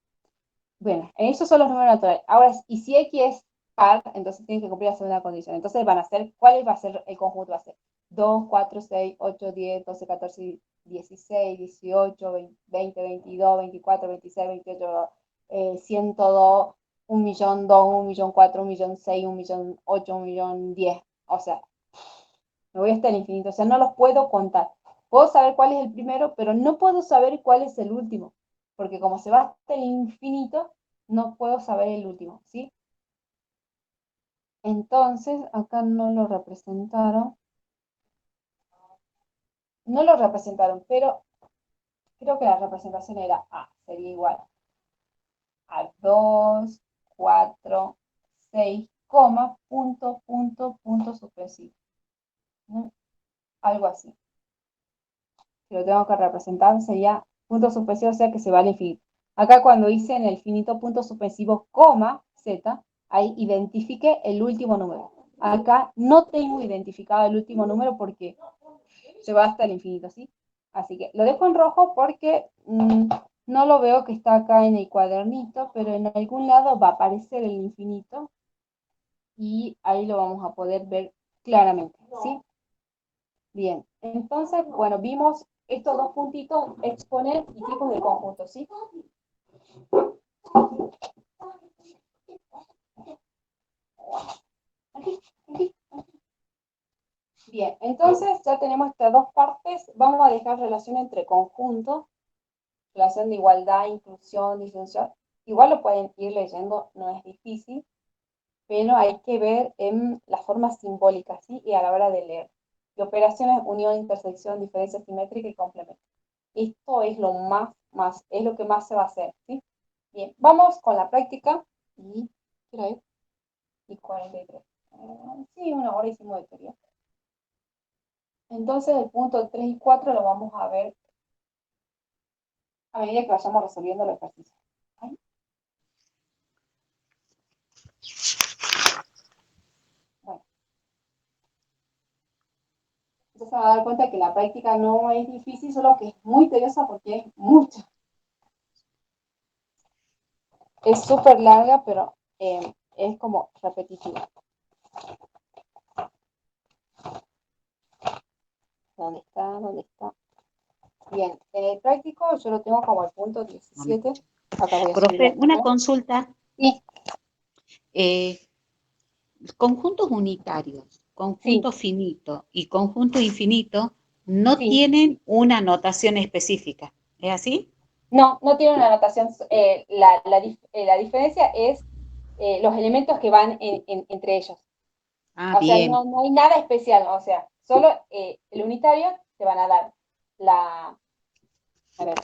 Bueno, esos son los números naturales. Ahora, y si X es par, entonces tienen que cumplir la segunda condición. Entonces van a ser, ¿cuál va a ser el conjunto? Va a ser 2, 4, 6, 8, 10, 12, 14, 16, 18, 20, 22, 24, 26, 28, 102, 1.000.000, 2, 1.000.000, 4, 1.000.000, 6, 1.000.000, 8, 1.000.000, 10. O sea, me voy hasta el infinito. O sea, no los puedo contar. Puedo saber cuál es el primero, pero no puedo saber cuál es el último. Porque como se va hasta el infinito, no puedo saber el último, ¿sí? Entonces, acá no lo representaron. No lo representaron, pero creo que la representación era A, sería igual a 2, 4, 6, coma, punto, punto, punto suspensivo. ¿No? Algo así. Si lo tengo que representar sería punto suspensivo, o sea que se va al infinito. Acá cuando hice en el finito punto suspensivo, coma, z, ahí identifiqué el último número. Acá no tengo identificado el último número porque se va hasta el infinito, ¿sí? Así que lo dejo en rojo porque no lo veo que está acá en el cuadernito, pero en algún lado va a aparecer el infinito y ahí lo vamos a poder ver claramente, ¿sí? Bien, entonces, bueno, vimos estos dos puntitos, exponer y tipos de conjuntos, ¿sí? Bien, entonces ya tenemos estas dos partes. Vamos a dejar relación entre conjuntos, relación de igualdad, inclusión, disyunción. Igual lo pueden ir leyendo, no es difícil, pero hay que ver en las formas simbólicas, ¿sí? Y a la hora de leer. De operaciones, unión, intersección, diferencia simétrica y complemento. Esto es es lo que más se va a hacer, ¿sí? Bien, vamos con la práctica y, quiero ir, y 43. Sí, 1 hora hicimos de teoría. Entonces el punto 3 y 4 lo vamos a ver a medida que vayamos resolviendo los ejercicios. ¿Okay? Bueno, entonces se van a dar cuenta que la práctica no es difícil, solo que es muy tediosa porque es mucho. Es súper larga, pero es como repetitiva. ¿Dónde está? ¿Dónde está? Bien, en el práctico yo lo tengo como el punto 17. Acá voy a subir Profe, la una pantalla. consulta. Sí, Eh, conjuntos unitarios, sí, conjunto finito y conjunto infinito no sí. tienen una notación específica. ¿Es así? No, no tiene una anotación. La diferencia es los elementos que van entre ellos. Ah, O sea, bien, no hay nada especial. O sea, solo el unitario te van a dar la. A ver,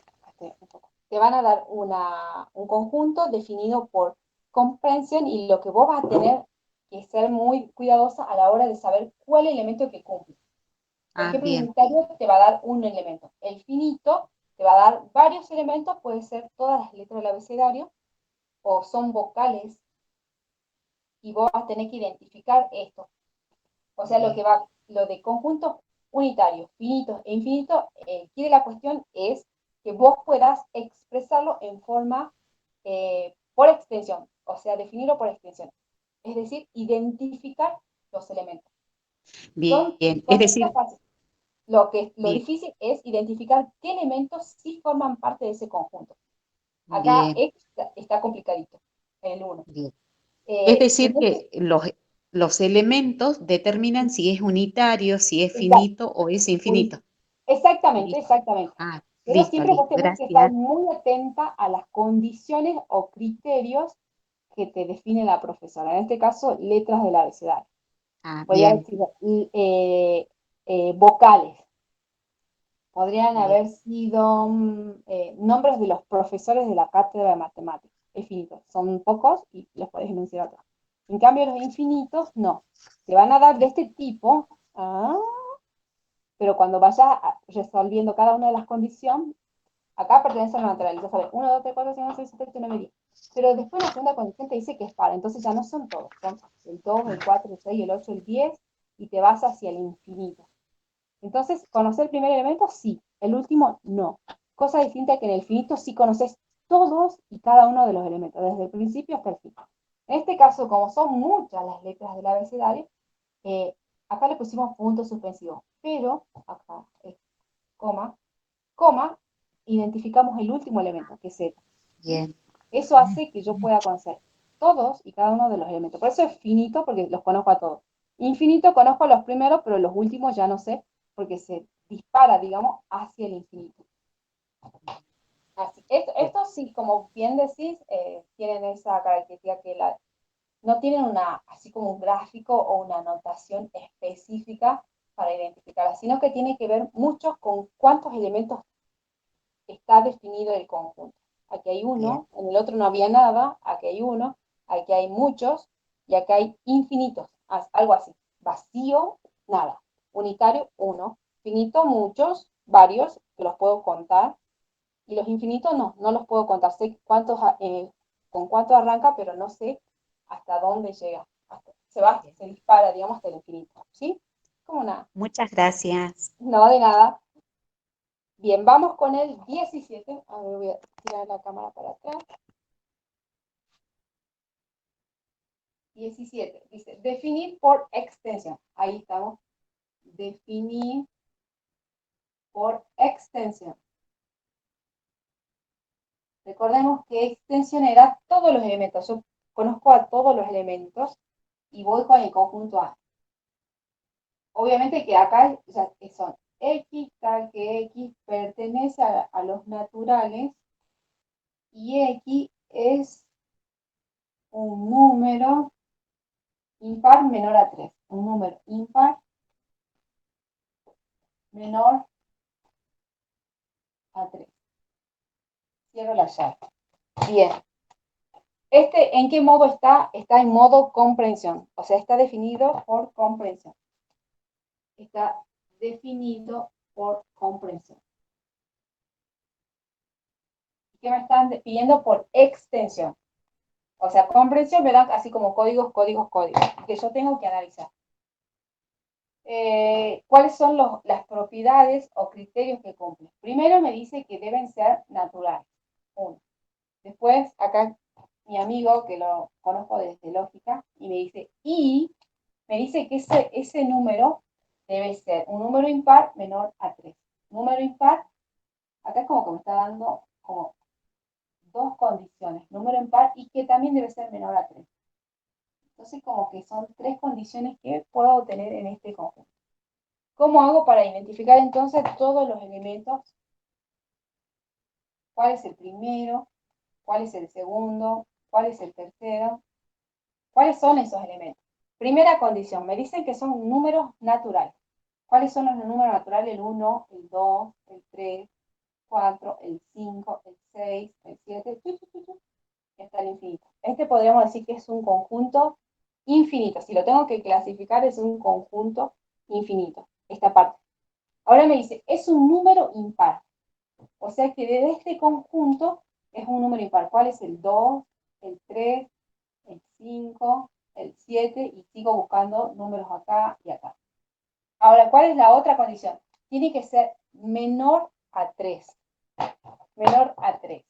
un poco. Te van a dar un conjunto definido por comprensión y lo que vos vas a tener que ser muy cuidadosa a la hora de saber cuál elemento que cumple. Por ah, ejemplo, el bien, unitario te va a dar un elemento. El finito te va a dar varios elementos, puede ser todas las letras del abecedario o son vocales y vos vas a tener que identificar esto. O sea, lo de conjuntos unitarios, finitos e infinitos, quiere la cuestión es que vos puedas expresarlo en forma por extensión, o sea, definirlo por extensión. Es decir, identificar los elementos. Son bien. Es conceptos decir, fáciles. Lo bien, difícil es identificar qué elementos sí forman parte de ese conjunto. Acá bien, está complicadito, el uno. bien. Es decir, Entonces, que los elementos determinan si es unitario, si es exacto, finito o es infinito. exactamente, Listo. exactamente. Ah, Pero listo, siempre vos listo. tenés que estar Gracias. muy atenta a las condiciones o criterios que te define la profesora. En este caso, letras del abecedario. Ah, Podría bien, decir vocales. Podrían bien, haber sido nombres de los profesores de la cátedra de matemáticas. Infinitos. Son pocos y los podés enunciar atrás. En cambio, los infinitos, no. Te van a dar de este tipo, pero cuando vayas resolviendo cada una de las condiciones, acá pertenece a la naturaleza, ¿sabes? 1, 2, 3, 4, 5, 6, 7, 8, 9, 10. Pero después la segunda condición te dice que es par, entonces ya no son todos, son el 2, el 4, el 6, el 8, el 10, y te vas hacia el infinito. Entonces, ¿conocer el primer elemento? Sí, el último no. Cosa distinta que en el finito sí conoces todos y cada uno de los elementos, desde el principio hasta el fin. En este caso, como son muchas las letras del abecedario, eh, acá le pusimos punto suspensivo, pero acá es coma, coma, identificamos el último elemento, que es Z. ¿Sí? bien. Eso hace que yo pueda conocer todos y cada uno de los elementos. Por eso es finito, porque los conozco a todos. Infinito conozco a los primeros, pero los últimos ya no sé, porque se dispara, digamos, hacia el infinito. Así, Bien. esto sí, como bien decís, tienen esa característica que no tienen así como un gráfico o una anotación específica para identificarla, sino que tiene que ver mucho con cuántos elementos está definido el conjunto. Aquí hay uno, Bien. en el otro no había nada, aquí hay uno, aquí hay muchos, y acá hay infinitos, algo así. Vacío, nada. Unitario, uno. Finito, muchos, varios, que los puedo contar. Y los infinitos no los puedo contar. Sé cuántos, con cuánto arranca, pero no sé hasta dónde llega. Se dispara, digamos, hasta el infinito. ¿Sí? Como nada. Muchas gracias. No de nada. Bien, vamos con el 17. A ver, voy a tirar la cámara para atrás. 17. Dice, definir por extensión. Ahí estamos. Definir por extensión. Recordemos que extensión era todos los elementos. Yo conozco a todos los elementos y voy con el conjunto A. Obviamente que acá ya son X, tal que X pertenece a los naturales y X es un número impar menor a 3. Un número impar menor a 3. Cierro la llave. Bien. ¿En qué modo está? Está en modo comprensión. O sea, está definido por comprensión. Está definido por comprensión. ¿Qué me están pidiendo? Por extensión. O sea, comprensión me dan así como códigos, que yo tengo que analizar. ¿Cuáles son las propiedades o criterios que cumplen? Primero me dice que deben ser naturales. Uno. Después, acá mi amigo, que lo conozco desde lógica, y me dice que ese número debe ser un número impar menor a 3. Número impar, acá es como que me está dando como dos condiciones, número impar y que también debe ser menor a 3. Entonces, como que son tres condiciones que puedo obtener en este conjunto. ¿Cómo hago para identificar entonces todos los elementos? ¿Cuál es el primero? ¿Cuál es el segundo? ¿Cuál es el tercero? ¿Cuáles son esos elementos? Primera condición, me dicen que son números naturales. ¿Cuáles son los números naturales? El 1, el 2, el 3, 4, el 5, el 6, el 7, hasta el infinito. Este podríamos decir que es un conjunto infinito. Si lo tengo que clasificar, es un conjunto infinito, esta parte. Ahora me dice, es un número impar. O sea que de este conjunto es un número impar. ¿Cuál es el 2, el 3, el 5, el 7? Y sigo buscando números acá y acá. Ahora, ¿cuál es la otra condición? Tiene que ser menor a 3. Menor a 3.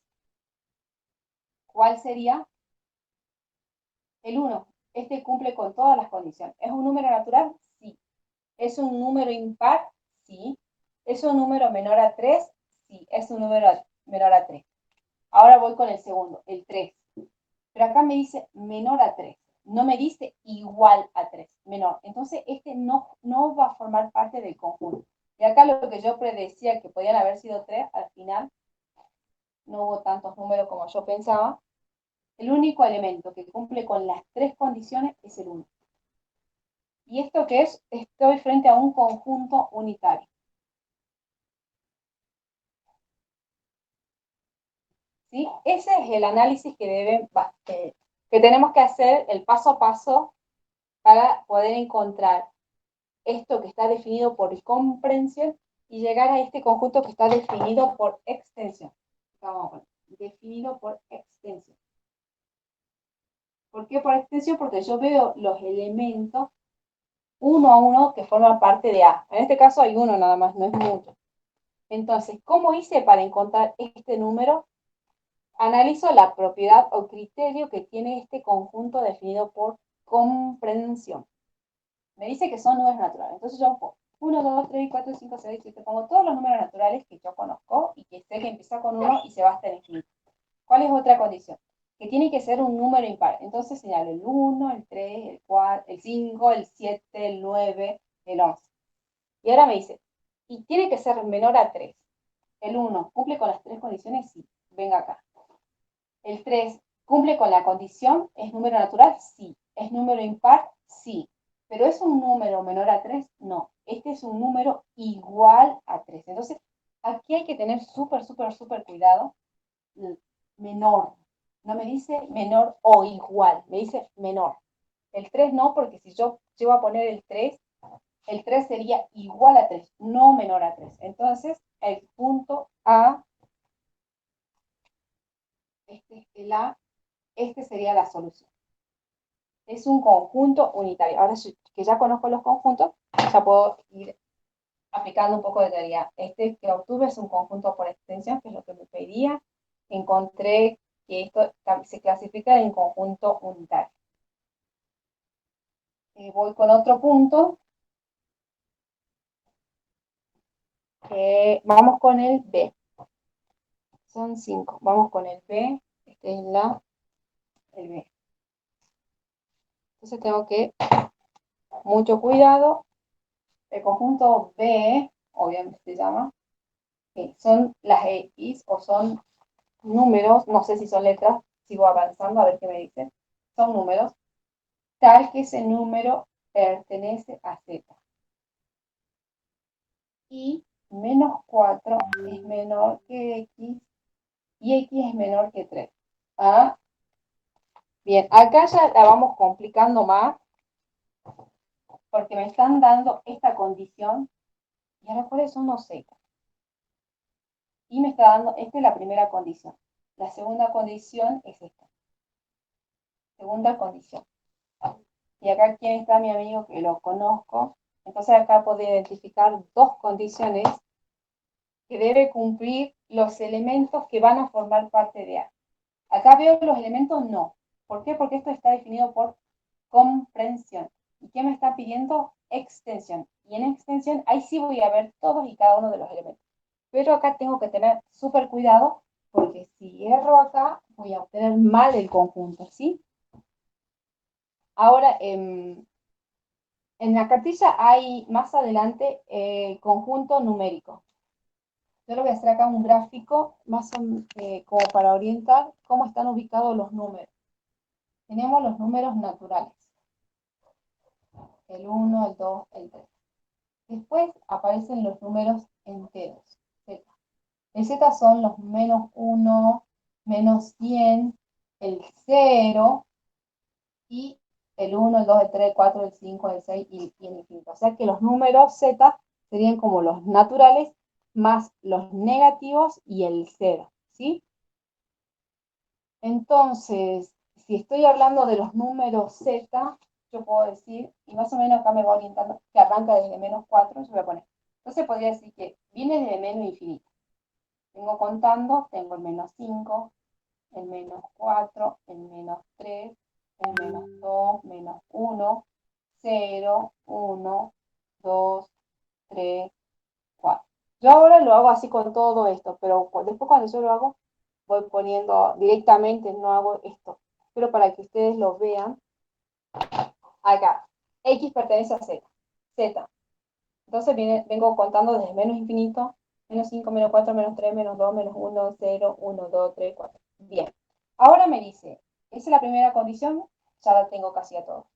¿Cuál sería? El 1. Este cumple con todas las condiciones. ¿Es un número natural? Sí. ¿Es un número impar? Sí. ¿Es un número menor a 3? Sí. Es un número menor a 3. Ahora voy con el segundo, el 3. Pero acá me dice menor a 3. No me dice igual a 3, menor. Entonces, este no va a formar parte del conjunto. Y acá lo que yo predecía que podían haber sido 3, al final no hubo tantos números como yo pensaba. El único elemento que cumple con las tres condiciones es el 1. ¿Y esto qué es? Estoy frente a un conjunto unitario. ¿Sí? Ese es el análisis que tenemos que hacer, el paso a paso, para poder encontrar esto que está definido por comprensión y llegar a este conjunto que está definido por extensión. Vamos a poner, definido por extensión. ¿Por qué por extensión? Porque yo veo los elementos uno a uno que forman parte de A. En este caso hay uno nada más, no es mucho. Entonces, ¿cómo hice para encontrar este número? Analizo la propiedad o criterio que tiene este conjunto definido por comprensión. Me dice que son números naturales. Entonces yo pongo 1, 2, 3, 4, 5, 6, 7. Pongo todos los números naturales que yo conozco y que sé que empieza con 1 y se va hasta el infinito. ¿Cuál es otra condición? Que tiene que ser un número impar. Entonces señalo el 1, el 3, el 4, el 5, el 7, el 9, el 11. Y ahora me dice, y tiene que ser menor a 3. El 1, ¿cumple con las tres condiciones? Sí. Venga acá. El 3, ¿cumple con la condición? ¿Es número natural? Sí. ¿Es número impar? Sí. ¿Pero es un número menor a 3? No. Este es un número igual a 3. Entonces, aquí hay que tener súper, súper, súper cuidado. Menor. No me dice menor o igual, me dice menor. El 3 no, porque si yo llego a poner el 3 sería igual a 3, no menor a 3. Entonces, el punto A, este sería la solución. Es un conjunto unitario. Ahora que ya conozco los conjuntos, ya puedo ir aplicando un poco de teoría. Este que obtuve es un conjunto por extensión, que es lo que me pedía. Encontré que esto se clasifica en conjunto unitario. Voy con otro punto. Vamos con el B. Son 5. Vamos con el B. Este es el B. Entonces tengo que, mucho cuidado. El conjunto B, obviamente se llama, son las X o son números, no sé si son letras, sigo avanzando a ver qué me dicen. Son números, tal que ese número pertenece a Z. Y menos 4 es menor que X y X es menor que 3. ¿Ah? Bien, acá ya la vamos complicando más porque me están dando esta condición y ahora cuáles son los Z. Y me está dando, esta es la primera condición. La segunda condición es esta. Segunda condición. Y acá quién está mi amigo que lo conozco. Entonces acá puedo identificar dos condiciones que debe cumplir los elementos que van a formar parte de A. Acá veo los elementos no. ¿Por qué? Porque esto está definido por comprensión. ¿Y qué me está pidiendo? Extensión. Y en extensión, ahí sí voy a ver todos y cada uno de los elementos. Pero acá tengo que tener súper cuidado porque si erro acá, voy a obtener mal el conjunto, ¿sí? Ahora, en la cartilla hay más adelante conjunto numérico. Yo lo voy a hacer acá un gráfico más como para orientar cómo están ubicados los números. Tenemos los números naturales. El 1, el 2, el 3. Después aparecen los números enteros, Z. El Z son los menos 1, menos 100, el 0 y el 1, el 2, el 3, el 4, el 5, el 6 y el infinito. O sea que los números Z serían como los naturales más los negativos y el 0, ¿sí? Entonces, si estoy hablando de los números Z, yo puedo decir, y más o menos acá me va orientando, que arranca desde menos 4, yo voy a poner. Entonces podría decir que viene desde menos infinito. Tengo contando, tengo el menos 5, el menos 4, el menos 3, el menos 2, menos 1, 0, 1, 2, 3, 4. Yo ahora lo hago así con todo esto, pero después cuando yo lo hago, voy poniendo directamente, no hago esto. Pero para que ustedes lo vean, acá, X pertenece a Z. Z. Entonces vengo contando desde menos infinito, menos 5, menos 4, menos 3, menos 2, menos 1, 0, 1, 2, 3, 4. Bien. Ahora me dice, esa es la primera condición, ya la tengo casi a todo.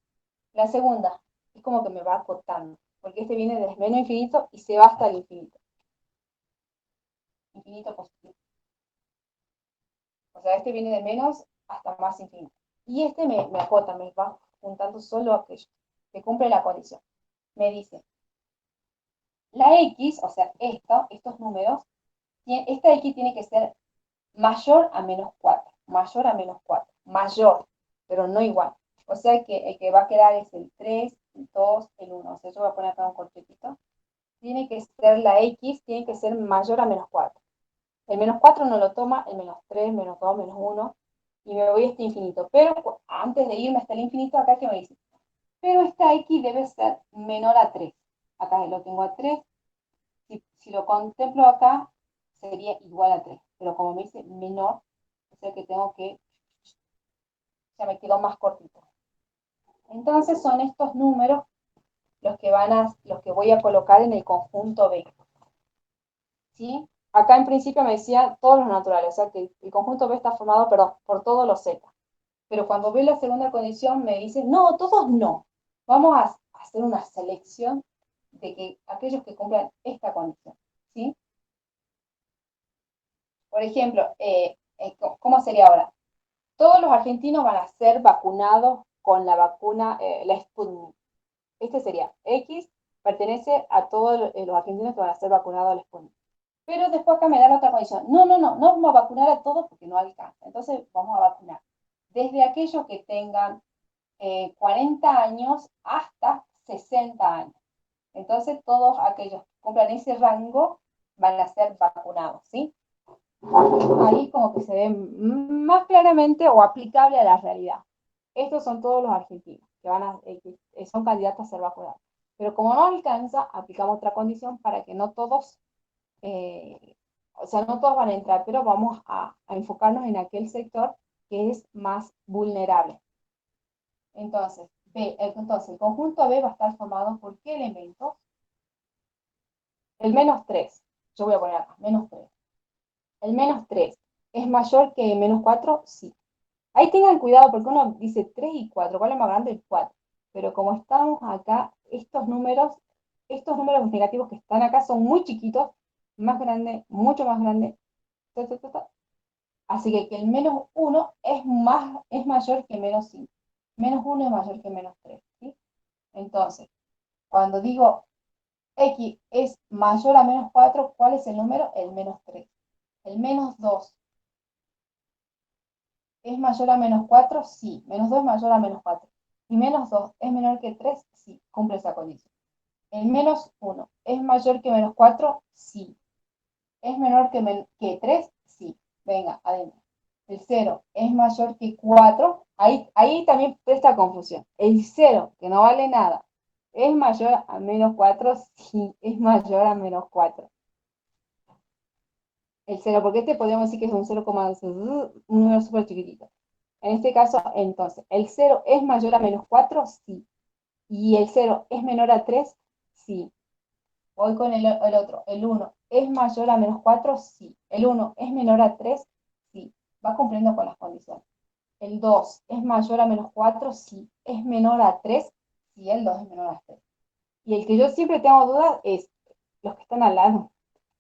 La segunda, es como que me va acotando, porque este viene desde menos infinito y se va hasta el infinito. Infinito positivo. O sea, este viene de menos hasta más infinito. Y este me acota, me va juntando solo aquello que cumple la condición. Me dice, la X, o sea, estos números, esta X tiene que ser mayor a menos 4, mayor a menos 4, mayor, pero no igual. O sea que el que va a quedar es el 3, el 2, el 1. O sea, yo voy a poner acá un corchetito. Tiene que ser la X, tiene que ser mayor a menos 4. El menos 4 no lo toma, el menos 3, menos 2, menos 1, y me voy a este infinito. Pero antes de irme hasta el infinito, acá que me dice, pero esta X debe ser menor a 3. Acá lo tengo a 3. Si lo contemplo acá, sería igual a 3. Pero como me dice menor, o sea que tengo que, ya me quedó más cortito. Entonces son estos números los que voy a colocar en el conjunto B. ¿Sí? Acá en principio me decía todos los naturales, o sea que el conjunto B está formado, perdón, por todos los Z. Pero cuando ve la segunda condición me dice, no, todos no. Vamos a hacer una selección de que aquellos que cumplan esta condición. ¿Sí? Por ejemplo, ¿cómo sería ahora? Todos los argentinos van a ser vacunados con la vacuna, la Sputnik. Este sería X, pertenece a todos los argentinos que van a ser vacunados a la Sputnik. Pero después acá me da la otra condición. No vamos a vacunar a todos porque no alcanza. Entonces vamos a vacunar desde aquellos que tengan 40 años hasta 60 años. Entonces todos aquellos que cumplan ese rango van a ser vacunados, ¿sí? Ahí como que se ve más claramente o aplicable a la realidad. Estos son todos los argentinos que son candidatos a ser vacunados. Pero como no alcanza, aplicamos otra condición para que no todos, o sea, no todos van a entrar, pero vamos a enfocarnos en aquel sector que es más vulnerable. Entonces, el conjunto B va a estar formado por ¿qué elementos? El menos 3. Yo voy a poner acá, menos 3. El menos 3 es mayor que menos 4, sí. Ahí tengan cuidado porque uno dice 3 y 4, ¿cuál es más grande? El 4. Pero como estamos acá, estos números negativos que están acá son muy chiquitos, más grande, mucho más grande. Así que el menos 1 es mayor que menos 5. Menos 1 es mayor que menos 3, ¿sí? Entonces, cuando digo X es mayor a menos 4, ¿cuál es el número? El menos 3. El menos 2 es mayor a menos 4, sí. Menos 2 es mayor a menos 4. Y menos 2 es menor que 3, sí. Cumple esa condición. El menos 1 es mayor que menos 4, sí. ¿Es menor que 3? Sí. Venga, adentro. El 0 es mayor que 4. Ahí también presta confusión. El 0, que no vale nada, ¿es mayor a menos 4? Sí, es mayor a menos 4. El 0, porque este podríamos decir que es un 0,2, un número súper chiquitito. En este caso, entonces, ¿el 0 es mayor a menos 4? Sí. ¿Y el 0 es menor a 3? Sí. Voy con el otro. ¿El 1 es mayor a menos 4? Sí. ¿El 1 es menor a 3? Sí. Va cumpliendo con las condiciones. ¿El 2 es mayor a menos 4? Sí. ¿Es menor a 3? Sí, el 2 es menor a 3. Y el que yo siempre tengo dudas es los que están al lado.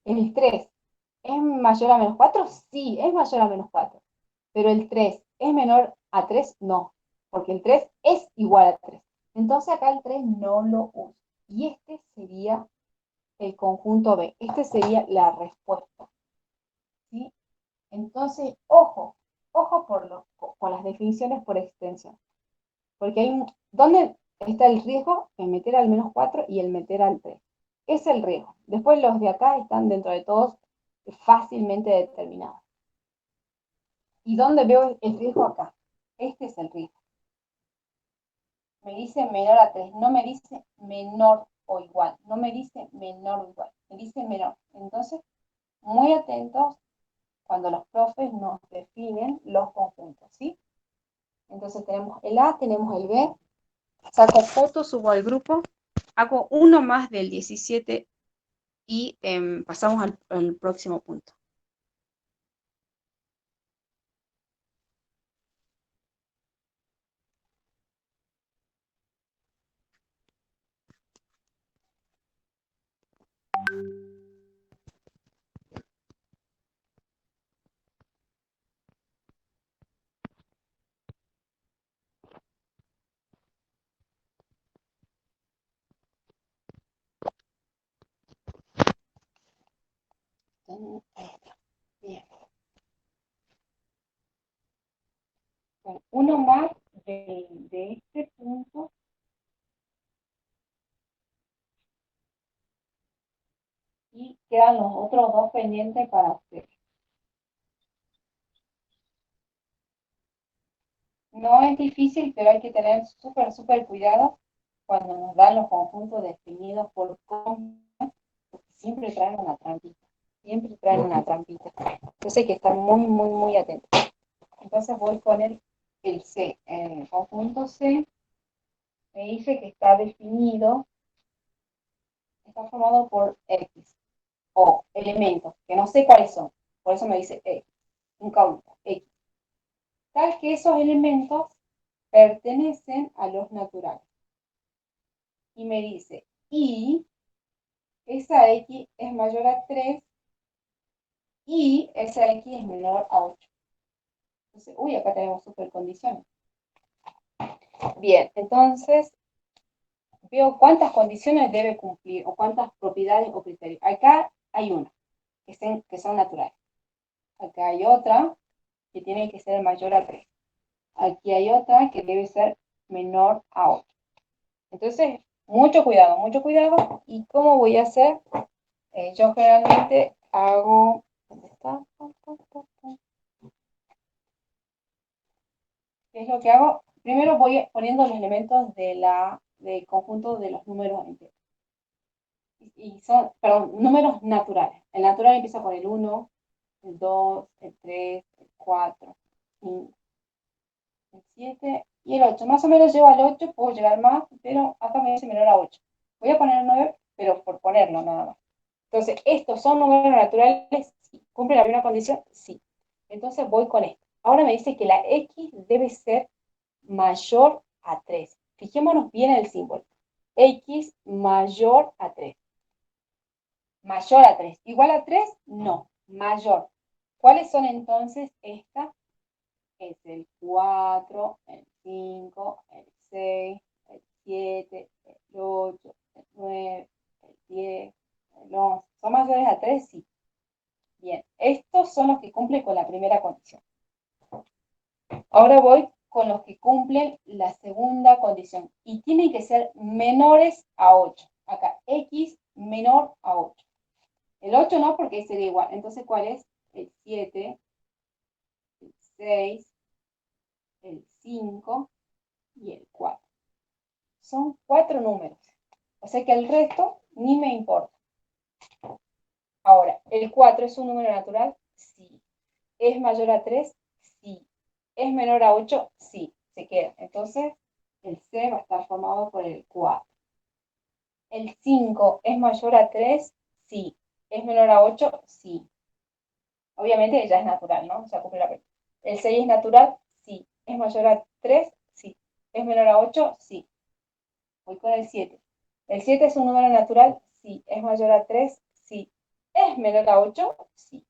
¿El 3 es mayor a menos 4? Sí, es mayor a menos 4. Pero el 3 es menor a 3, no. Porque el 3 es igual a 3. Entonces acá el 3 no lo uso. Y este sería el conjunto B. Este sería la respuesta. ¿Sí? Entonces, ojo con las definiciones por extensión. Porque ¿dónde está el riesgo? En meter al menos 4 y el meter al 3. Es el riesgo. Después los de acá están dentro de todos fácilmente determinados. ¿Y dónde veo el riesgo? Acá. Este es el riesgo. Me dice menor a 3, no me dice menor o igual, no me dice menor o igual, me dice menor. Entonces, muy atentos cuando los profes nos definen los conjuntos, ¿sí? Entonces tenemos el A, tenemos el B, saco fotos, subo al grupo, hago uno más del 17 y pasamos al próximo punto. Bien. Bueno, uno más de este punto. Y quedan los otros dos pendientes para hacer. No es difícil, pero hay que tener súper cuidado cuando nos dan los conjuntos definidos por porque siempre traen una trampita. Siempre traen una trampita. Entonces hay que estar muy atentos. Entonces voy con el C. En el conjunto C me dice que está definido, está formado por X o elementos, que no sé cuáles son. Por eso me dice X, un causa, X. Tal que esos elementos pertenecen a los naturales. Y me dice, y esa X es mayor a 3 y esa X es menor a 8. Entonces, uy, acá tenemos supercondiciones. Bien, entonces veo cuántas condiciones debe cumplir o cuántas propiedades o criterios. Acá hay una, que son naturales. Acá hay otra que tiene que ser mayor a 3. Aquí hay otra que debe ser menor a 8. Entonces, mucho cuidado, mucho cuidado. ¿Y cómo voy a hacer? Yo generalmente hago... ¿Dónde está? ¿Qué es lo que hago? Primero voy poniendo los elementos del conjunto de los números enteros. Y son, perdón, números naturales. El natural empieza con el 1, el 2, el 3, el 4, el 7 y el 8. Más o menos llego al 8, puedo llegar más, pero acá me dice menor a 8. Voy a poner el 9, pero por ponerlo nada más. Entonces, ¿estos son números naturales? Sí. ¿Cumple la primera condición? Sí. Entonces voy con esto. Ahora me dice que la X debe ser mayor a 3. Fijémonos bien en el símbolo. X mayor a 3. Mayor a 3. ¿Igual a 3? No. Mayor. ¿Cuáles son entonces estas? Es el 4, el 5, el 6, el 7, el 8, el 9, el 10, el 11. ¿Son mayores a 3? Sí. Bien, estos son los que cumplen con la primera condición. Ahora voy con los que cumplen la segunda condición. Y tienen que ser menores a 8. Acá, X menor a 8. El 8 no, porque sería igual. Entonces, ¿cuál es? El 7, el 6, el 5 y el 4. Son 4 números. O sea que el resto ni me importa. Ahora, ¿el 4 es un número natural? Sí. ¿Es mayor a 3? Sí. ¿Es menor a 8? Sí. Se queda. Entonces, el C va a estar formado por el 4. ¿El 5 es mayor a 3? Sí. ¿Es menor a 8? Sí. Obviamente ya es natural, ¿no? O sea, cumple la regla. ¿El 6 es natural? Sí. ¿Es mayor a 3? Sí. ¿Es menor a 8? Sí. Voy con el 7. ¿El 7 es un número natural? Sí. ¿Es mayor a 3? Sí. ¿Es menor a 8? Sí.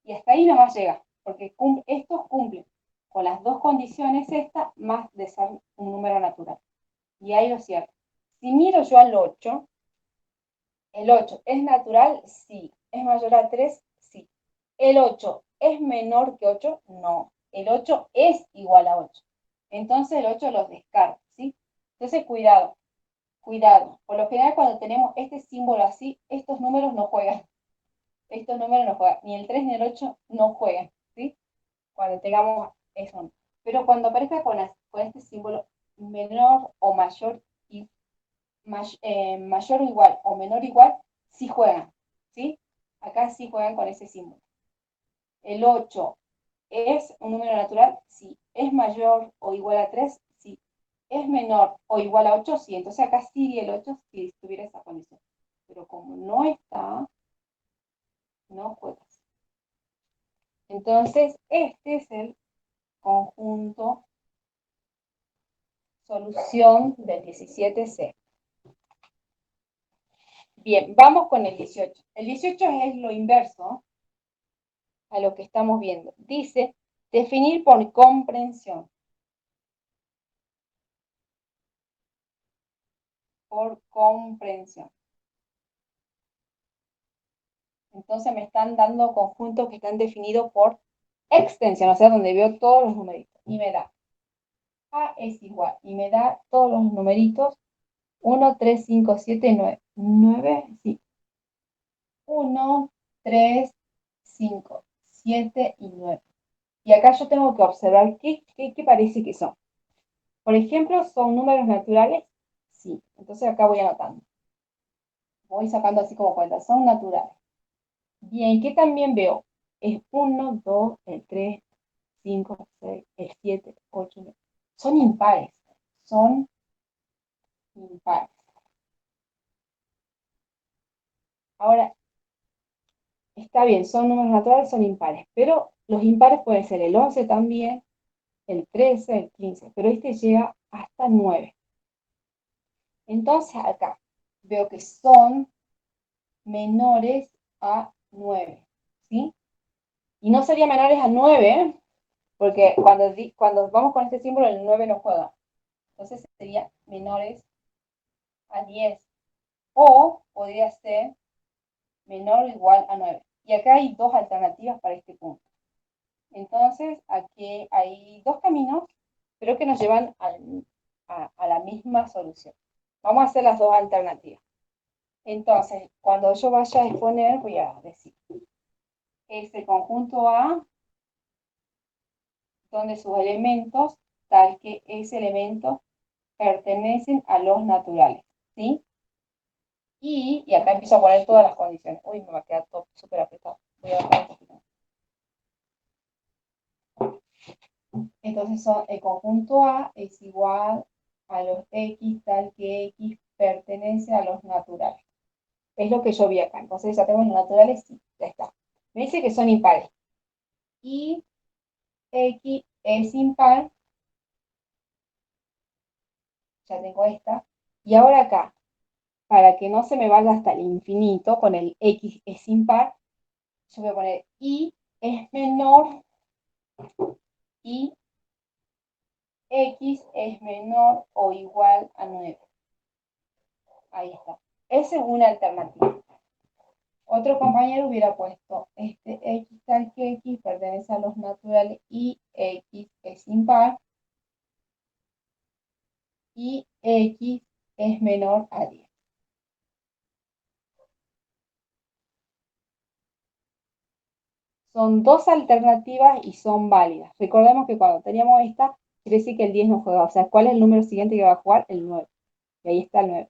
Y hasta ahí nomás llega, porque estos cumplen con las dos condiciones esta, más de ser un número natural. Y ahí lo cierro. Si miro yo al 8, el 8 es natural, sí. ¿Es mayor a 3? Sí. ¿El 8 es menor que 8? No. El 8 es igual a 8. Entonces el 8 los descarto, ¿sí? Entonces cuidado, cuidado. Por lo general cuando tenemos este símbolo así, estos números no juegan. Estos números no juegan. Ni el 3 ni el 8 no juegan, ¿sí? Cuando tengamos eso. Pero cuando aparezca con este símbolo menor o mayor y mayor o igual o menor o igual, sí juegan, ¿sí? Acá sí juegan con ese símbolo. El 8 es un número natural, sí. ¿Es mayor o igual a 3? Sí. ¿Es menor o igual a 8? Sí. Entonces acá sí iría el 8 si estuviera esa condición. Pero como no está, no juegas. Entonces, este es el conjunto solución del 17C. Bien, vamos con el 18. El 18 es lo inverso a lo que estamos viendo. Dice, definir por comprensión. Por comprensión. Entonces me están dando conjuntos que están definidos por extensión, o sea, donde veo todos los numeritos. Y me da A es igual, y me da todos los numeritos 1, 3, 5, 7, 9. 9, sí. 1, 3, 5, 7 y 9. Y acá yo tengo que observar qué parece que son. Por ejemplo, ¿son números naturales? Sí. Entonces acá voy anotando. Voy sacando así como cuenta. Son naturales. Bien, ¿qué también veo? Es 1, 2, el 3, 5, 6, el 7, 8, 9. Son impares. Son impares. Ahora, está bien, son números naturales, son impares. Pero los impares pueden ser el 11 también, el 13, el 15. Pero este llega hasta 9. Entonces acá veo que son menores a 9, ¿sí? Y no sería menores a 9, porque cuando vamos con este símbolo, el 9 no juega. Entonces sería menores a 10. O podría ser menor o igual a 9. Y acá hay dos alternativas para este punto. Entonces, aquí hay dos caminos, pero que nos llevan a la misma solución. Vamos a hacer las dos alternativas. Entonces, cuando yo vaya a exponer, voy a decir, este conjunto A, donde sus elementos, tal que ese elemento, pertenecen a los naturales, ¿sí? Y acá empiezo a poner todas las condiciones. Uy, me va a quedar todo súper apretado. Voy a bajar un poquito. Entonces, el conjunto A es igual a los X, tal que X pertenece a los naturales. Es lo que yo vi acá. Entonces, ya tengo los naturales, sí, ya está. Me dice que son impares. Y X es impar. Ya tengo esta. Y ahora acá, para que no se me vaya hasta el infinito, con el X es impar, yo voy a poner Y es menor y X es menor o igual a 9. Ahí está. Esa es una alternativa. Otro compañero hubiera puesto este X tal que X pertenece a los naturales y X es impar y X es menor a 10. Son dos alternativas y son válidas. Recordemos que cuando teníamos esta, quiere decir que el 10 no juega. O sea, ¿cuál es el número siguiente que va a jugar? El 9. Y ahí está el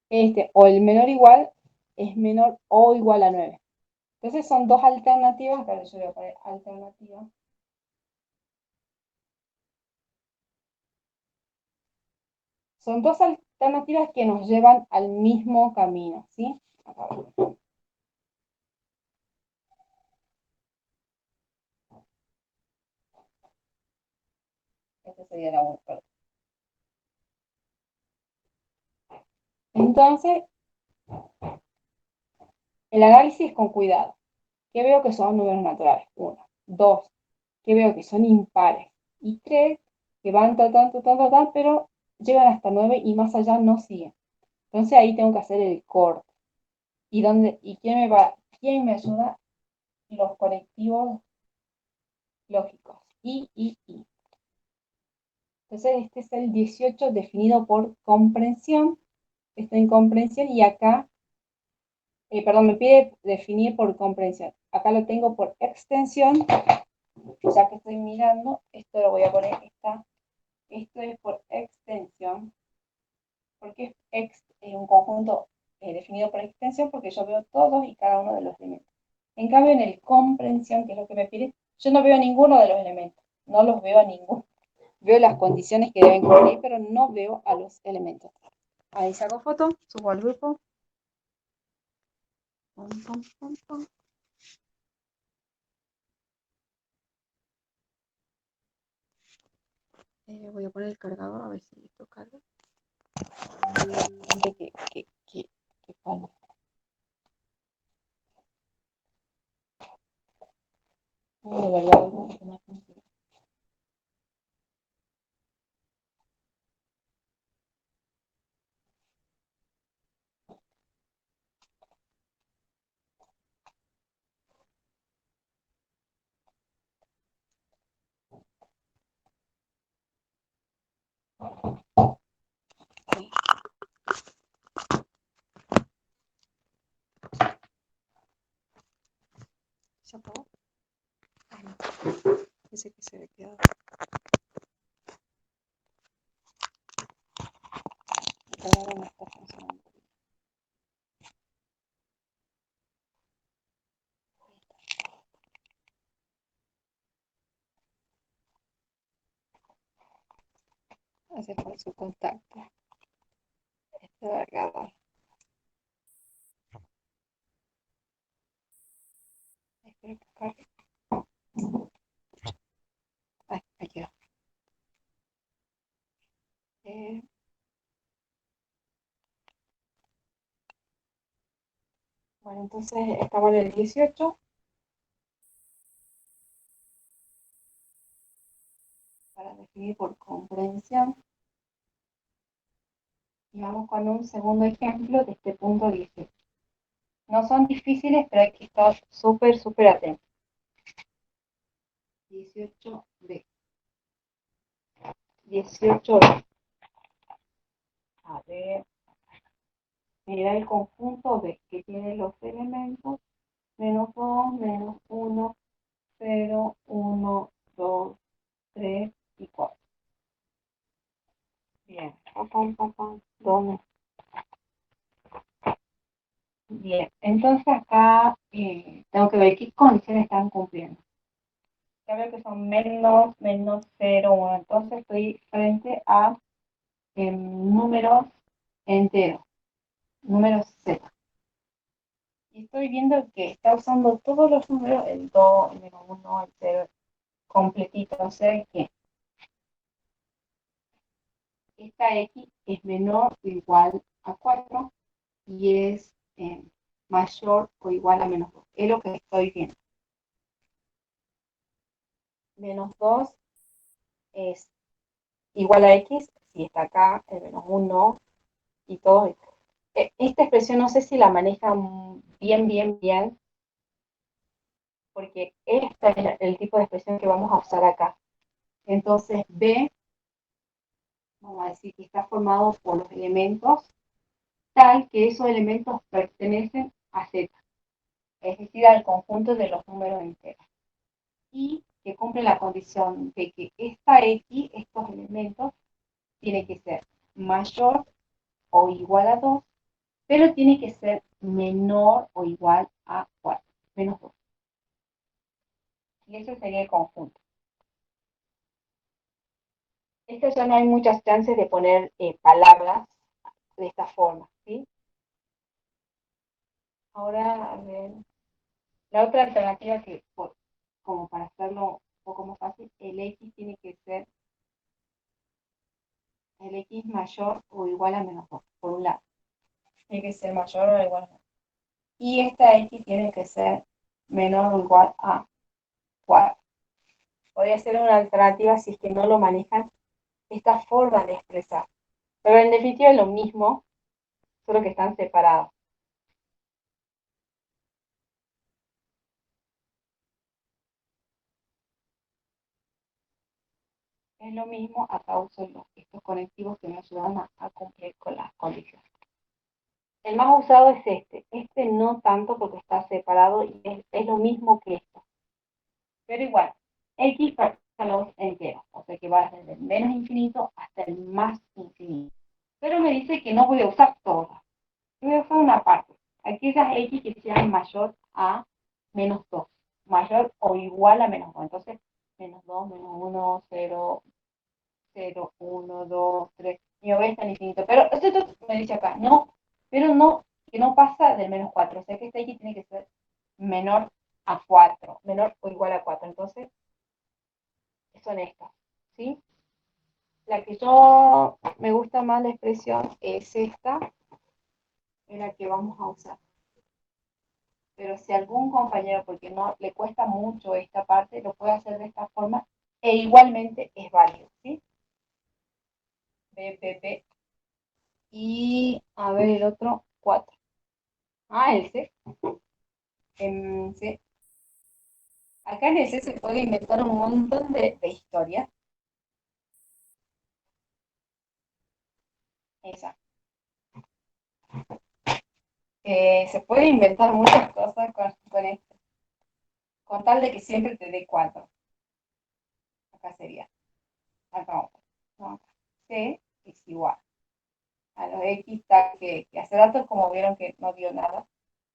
9. O el menor igual es menor o igual a 9. Entonces son dos alternativas. Pero yo voy a poner alternativa. Son dos alternativas que nos llevan al mismo camino, ¿sí? Acá. Esta sería la 1, perdón. Entonces, el análisis con cuidado. ¿Qué veo que son números naturales? 1. 2. ¿Qué veo que son impares? Y 3. Que van pero llegan hasta 9 y más allá no siguen. Entonces ahí tengo que hacer el corte. ¿Y quién me ayuda? Los conectivos lógicos. Y. Entonces este es el 18 definido por comprensión. Está en comprensión y acá, perdón, me pide definir por comprensión. Acá lo tengo por extensión. Ya que estoy mirando, esto lo voy a poner, esto es por extensión. Porque es un conjunto definido por extensión porque yo veo todos y cada uno de los elementos. En cambio, en el comprensión, que es lo que me pide, yo no veo ninguno de los elementos. No los veo a ninguno. Veo las condiciones que deben cumplir, pero no veo a los elementos. Ahí saco foto, subo al grupo. Pum, pum, pum, pum. Voy a poner el cargador a ver si esto carga. Que palma. De verdad, ¿se apagó? Dice que se había quedado. El cargador no está funcionando. Gracias por su contacto. Este cargador. Espero que cargue. Ay, aquí va. Bueno, entonces estamos en el 18. para definir por comprensión. Y vamos con un segundo ejemplo de este punto 18. No son difíciles, pero hay que estar súper, súper atentos. 18b. 18b. A ver, mira el conjunto B, que tiene los elementos menos 2, menos 1, 0, 1, 2, 3 y 4. Bien, ¿dónde? Bien, entonces acá tengo que ver qué condiciones están cumpliendo. Ya veo que son menos, 0, 1. Entonces estoy frente a números enteros, números Z. Y estoy viendo que está usando todos los números, el 2, el menos 1, el 0, completito. O sea que esta X es menor o igual a 4 y es mayor o igual a menos 2. Es lo que estoy viendo. Menos 2 es igual a X, si está acá, el menos 1 y todo esto. Esta expresión no sé si la manejan bien, porque este es el tipo de expresión que vamos a usar acá. Entonces, B, vamos a decir que está formado por los elementos tal que esos elementos pertenecen a Z, es decir, al conjunto de los números enteros. Y que cumple la condición de que esta X, estos elementos, tiene que ser mayor o igual a 2, pero tiene que ser menor o igual a 4, menos 2. Y eso sería el conjunto. Esto ya no hay muchas chances de poner palabras de esta forma, ¿sí? Ahora, a ver, la otra alternativa que, como para hacerlo un poco más fácil, el X tiene que ser el X mayor o igual a menos 2, por un lado. Tiene que ser mayor o igual a menos 2. Y esta X tiene que ser menor o igual a 4. Podría ser una alternativa si es que no lo manejan esta forma de expresar. Pero en definitiva es lo mismo, solo que están separados. Es lo mismo, acá uso estos conectivos que me ayudan a cumplir con las condiciones. El más usado es este no tanto porque está separado y es lo mismo que esto. Pero igual, X a los enteros, o sea que va desde el menos infinito hasta el más infinito. Pero me dice que no voy a usar todas, voy a usar una parte. Aquellas X que sean mayor a menos 2, mayor o igual a menos 2. Entonces, menos 2, menos 1, 0, 0, 1, 2, 3, y me voy hasta el infinito. Pero esto me dice acá, no, pero no, que no pasa del menos 4. O sea que esta X tiene que ser menor a 4, menor o igual a 4. Entonces, son estas, ¿sí? La que yo me gusta más la expresión es esta, en la que vamos a usar. Pero si algún compañero, porque no le cuesta mucho esta parte, lo puede hacer de esta forma, e igualmente es válido, ¿sí? B, B, B. Y, a ver, el otro, 4. Ah, el C. C. Acá en el C se puede inventar un montón de historias. Esa. Se puede inventar muchas cosas con esto. Con tal de que siempre te dé 4. Acá sería. Acá otro. No, acá. C es igual a los X tal que hace rato, como vieron que no dio nada,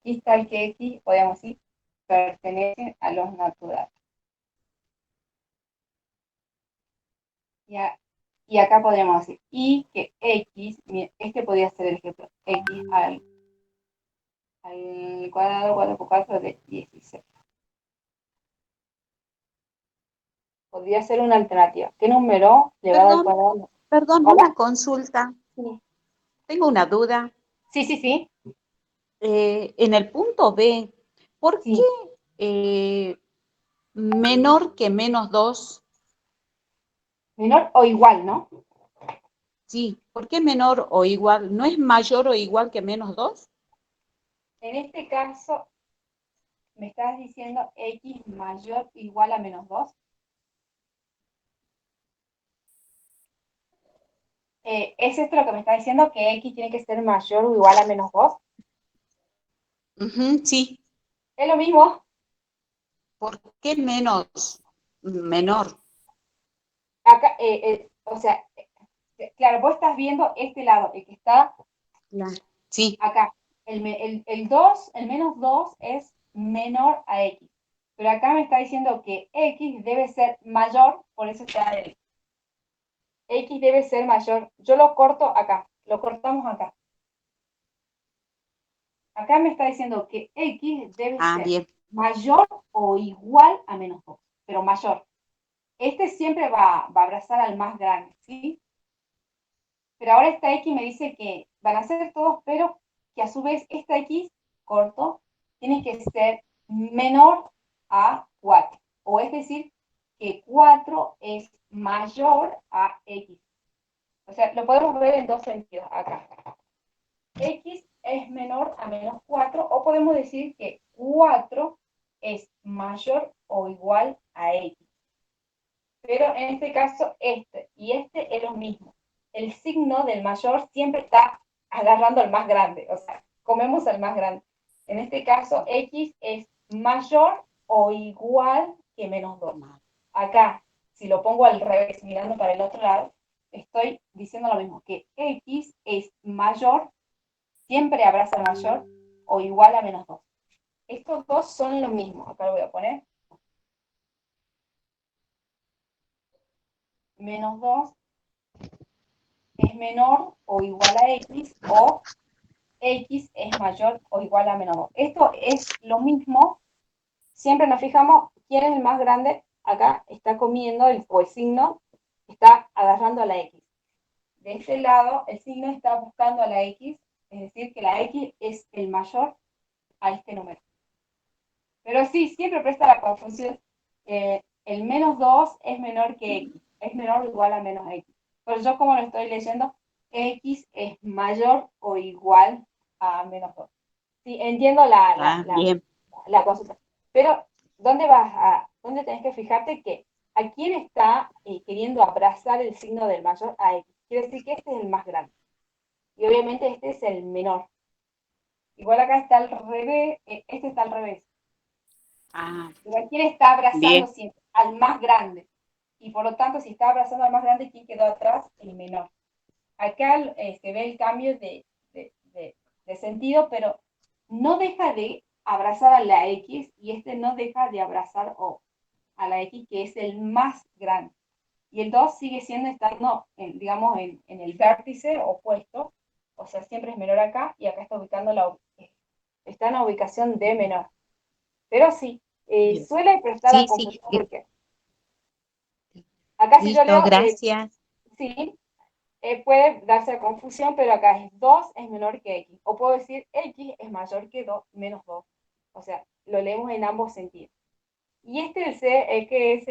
X tal que X, podemos decir, pertenecen a los naturales. Y acá podríamos decir, y que X, este podría ser el ejemplo, X al cuadrado 4 por 4 de 16. Podría ser una alternativa. ¿Qué número elevado al cuadrado? Perdón, ¿Hola? una consulta. Sí. Tengo una duda. Sí. En el punto B, ¿por Sí. qué menor que menos 2 Menor o igual, ¿no? Sí, ¿por qué menor o igual? ¿No es mayor o igual que -2? En este caso, me estás diciendo x mayor o igual a -2. ¿Es esto lo que me está diciendo? ¿Que x tiene que ser mayor o igual a -2? Sí. Es lo mismo. ¿Por qué menos? Menor. Acá, o sea, claro, vos estás viendo este lado, el que está Claro. Sí. acá. El 2, el -2 es menor a x. Pero acá me está diciendo que x debe ser mayor, por eso está el x debe ser mayor. Yo lo corto acá, lo cortamos acá. Acá me está diciendo que x debe ser Bien. mayor o igual a -2, pero mayor. Este siempre va a abrazar al más grande, ¿sí? Pero ahora esta x me dice que van a ser todos, pero que a su vez esta x corto tiene que ser menor a 4. O es decir, que 4 es mayor a x. O sea, lo podemos ver en dos sentidos acá. X es menor a -4, o podemos decir que 4 es mayor o igual a x. Pero en este caso, este y este es lo mismo. El signo del mayor siempre está agarrando al más grande, o sea, comemos al más grande. En este caso, x es mayor o igual que -2. Acá, si lo pongo al revés, mirando para el otro lado, estoy diciendo lo mismo, que x es mayor, siempre abraza al mayor, o igual a -2. Estos dos son lo mismo. Acá lo voy a poner. -2 es menor o igual a x, o x es mayor o igual a -2. Esto es lo mismo. Siempre nos fijamos quién es el más grande. Acá está comiendo o el signo está agarrando a la x. De este lado, el signo está buscando a la x, es decir, que la x es el mayor a este número. Pero sí, siempre presta la confusión. El -2 es menor que x, es menor o igual a -x. Pero yo, como lo estoy leyendo, x es mayor o igual a -2. Sí, entiendo Bien. la consulta. Pero, ¿dónde tenés que fijarte que a quién está queriendo abrazar el signo del mayor a x? Quiere decir que este es el más grande. Y obviamente este es el menor. Igual acá está al revés, este está al revés. Pero ¿a quién está abrazando Bien. siempre? Al más grande. Y por lo tanto, si está abrazando al más grande, ¿quién quedó atrás? El menor. Acá se ve el cambio de sentido, pero no deja de abrazar a la X, y este no deja de abrazar a la X, que es el más grande. Y el 2 sigue siendo estando, digamos, en el vértice opuesto, o sea, siempre es menor acá, y acá está está en la ubicación de menor. Pero sí, Bien. suele prestar a Sí, sí. confusión, porque acá si yo Listo, leo, gracias. sí, puede darse a confusión, pero acá es 2 es menor que x. O puedo decir x es mayor que 2, -2. O sea, lo leemos en ambos sentidos. Y este el C, que es,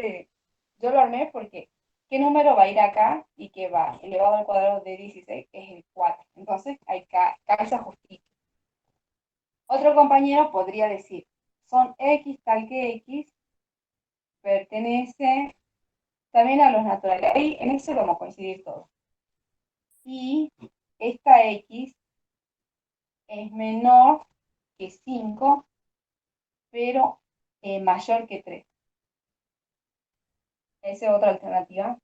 yo lo armé porque, ¿qué número va a ir acá? Y que va elevado al cuadrado de 16 es el 4. Entonces, hay calza justicia. Otro compañero podría decir, son x tal que x pertenece también a los naturales. Ahí en eso vamos a coincidir todos. Y esta x es menor que 5, pero mayor que 3. Esa es otra alternativa.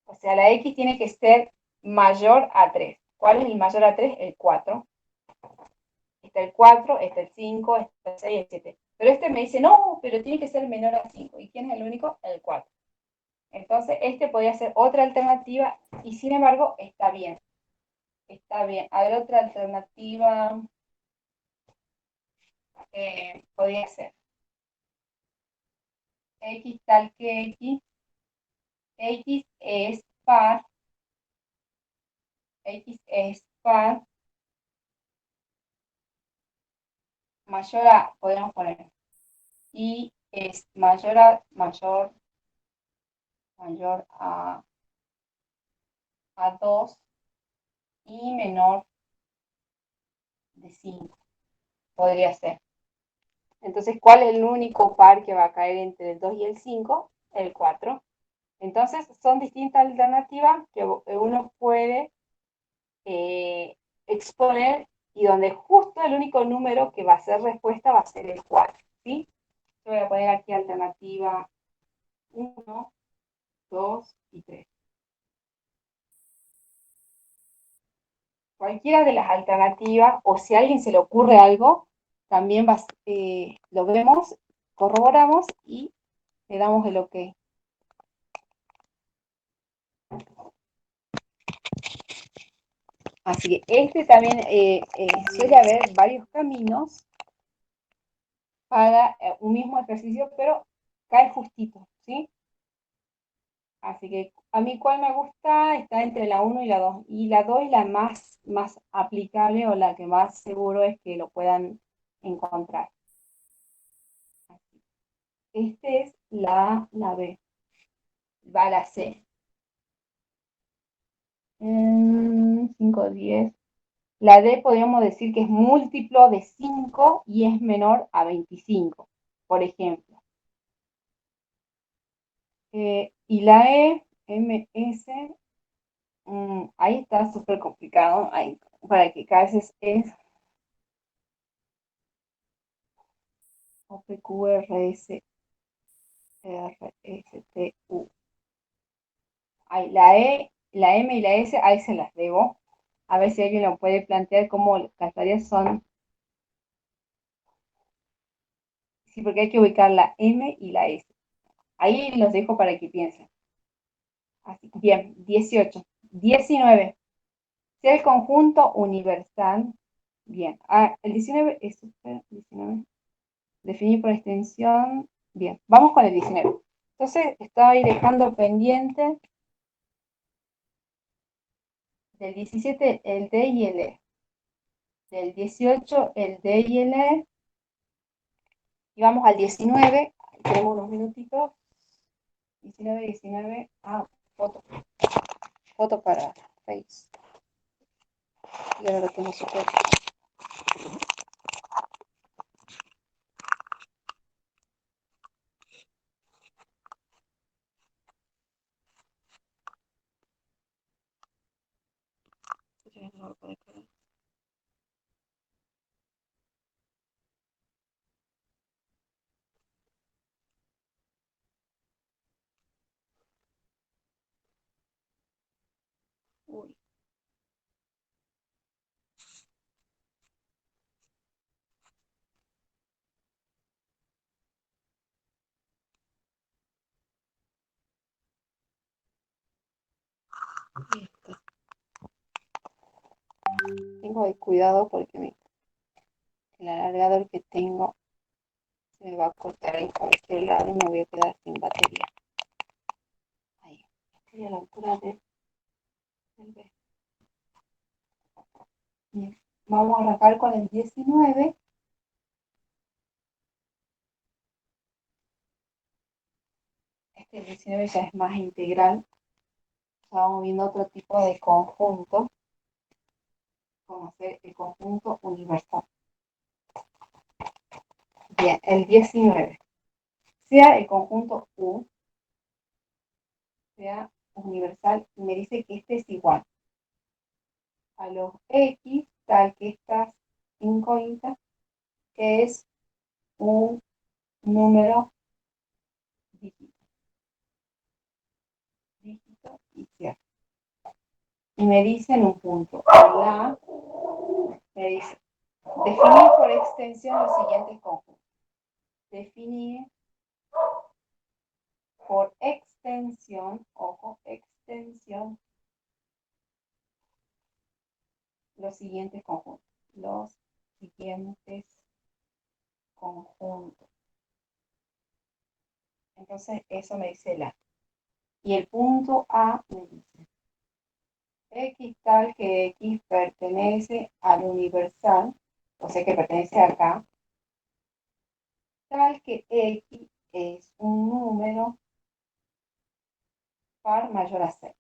O sea, la x tiene que ser mayor a 3. ¿Cuál es el mayor a 3? El 4. Está el 4, está el 5, está el 6, el 7. Pero este me dice, no, pero tiene que ser menor a 5. ¿Y quién es el único? El 4. Entonces, este podría ser otra alternativa, y sin embargo, está bien. Está bien. A ver, otra alternativa podría ser x tal que x es par, mayor a, podemos poner, y es mayor mayor a 2 y menor de 5. Podría ser. Entonces, ¿cuál es el único par que va a caer entre el 2 y el 5? El 4. Entonces, son distintas alternativas que uno puede exponer y donde justo el único número que va a ser respuesta va a ser el 4. ¿Sí? Yo voy a poner aquí alternativa 1, 2 y 3. Cualquiera de las alternativas, o si a alguien se le ocurre algo, también lo vemos, corroboramos y le damos el OK. Así que también suele haber varios caminos para un mismo ejercicio, pero cae justito, ¿sí? Así que a mí cuál me gusta está entre la 1 y la 2. Y la 2 es la más aplicable o la que más seguro es que lo puedan encontrar. Este es la B. Va la C. 5, 10. La D podríamos decir que es múltiplo de 5 y es menor a 25, por ejemplo. Y la E, MS, ahí está súper complicado, ahí, para que cada vez es OPQRS, RSTU. Ahí, la E, la M y la S, ahí se las debo. A ver si alguien lo puede plantear cómo las tareas son. Sí, porque hay que ubicar la M y la S. Ahí los dejo para que piensen. Así, bien, 18. 19. Sea el conjunto universal. Bien. El 19 es 19. Definir por extensión. Bien, vamos con el 19. Entonces, estaba ahí dejando pendiente del 17 el D y el E. Del 18 el D y el E. Y vamos al 19. Tenemos unos minutitos. 19. Foto. Foto para Face. Y ahora lo tengo súper. No lo puedo creer. Uy. Tengo ahí cuidado porque el alargador que tengo se me va a cortar en cualquier lado y me voy a quedar sin batería. Ahí, estoy a la altura del B. Bien. Vamos a arrancar con el 19. Este 19 ya es más integral. Ya vamos viendo otro tipo de conjunto, como hacer el conjunto universal. Bien, el 19. Sea el conjunto U, sea universal, y me dice que este es igual a los X, tal que estas incógnitas, que es un número dígito y cierto. Y me dicen un punto. Me dice, definir por extensión los siguientes conjuntos. Definir por extensión, ojo, extensión, los siguientes conjuntos. Los siguientes conjuntos. Entonces, eso me dice la. Y el punto A me dice, X tal que X pertenece al universal, o sea que pertenece acá, tal que X es un número par mayor a 6.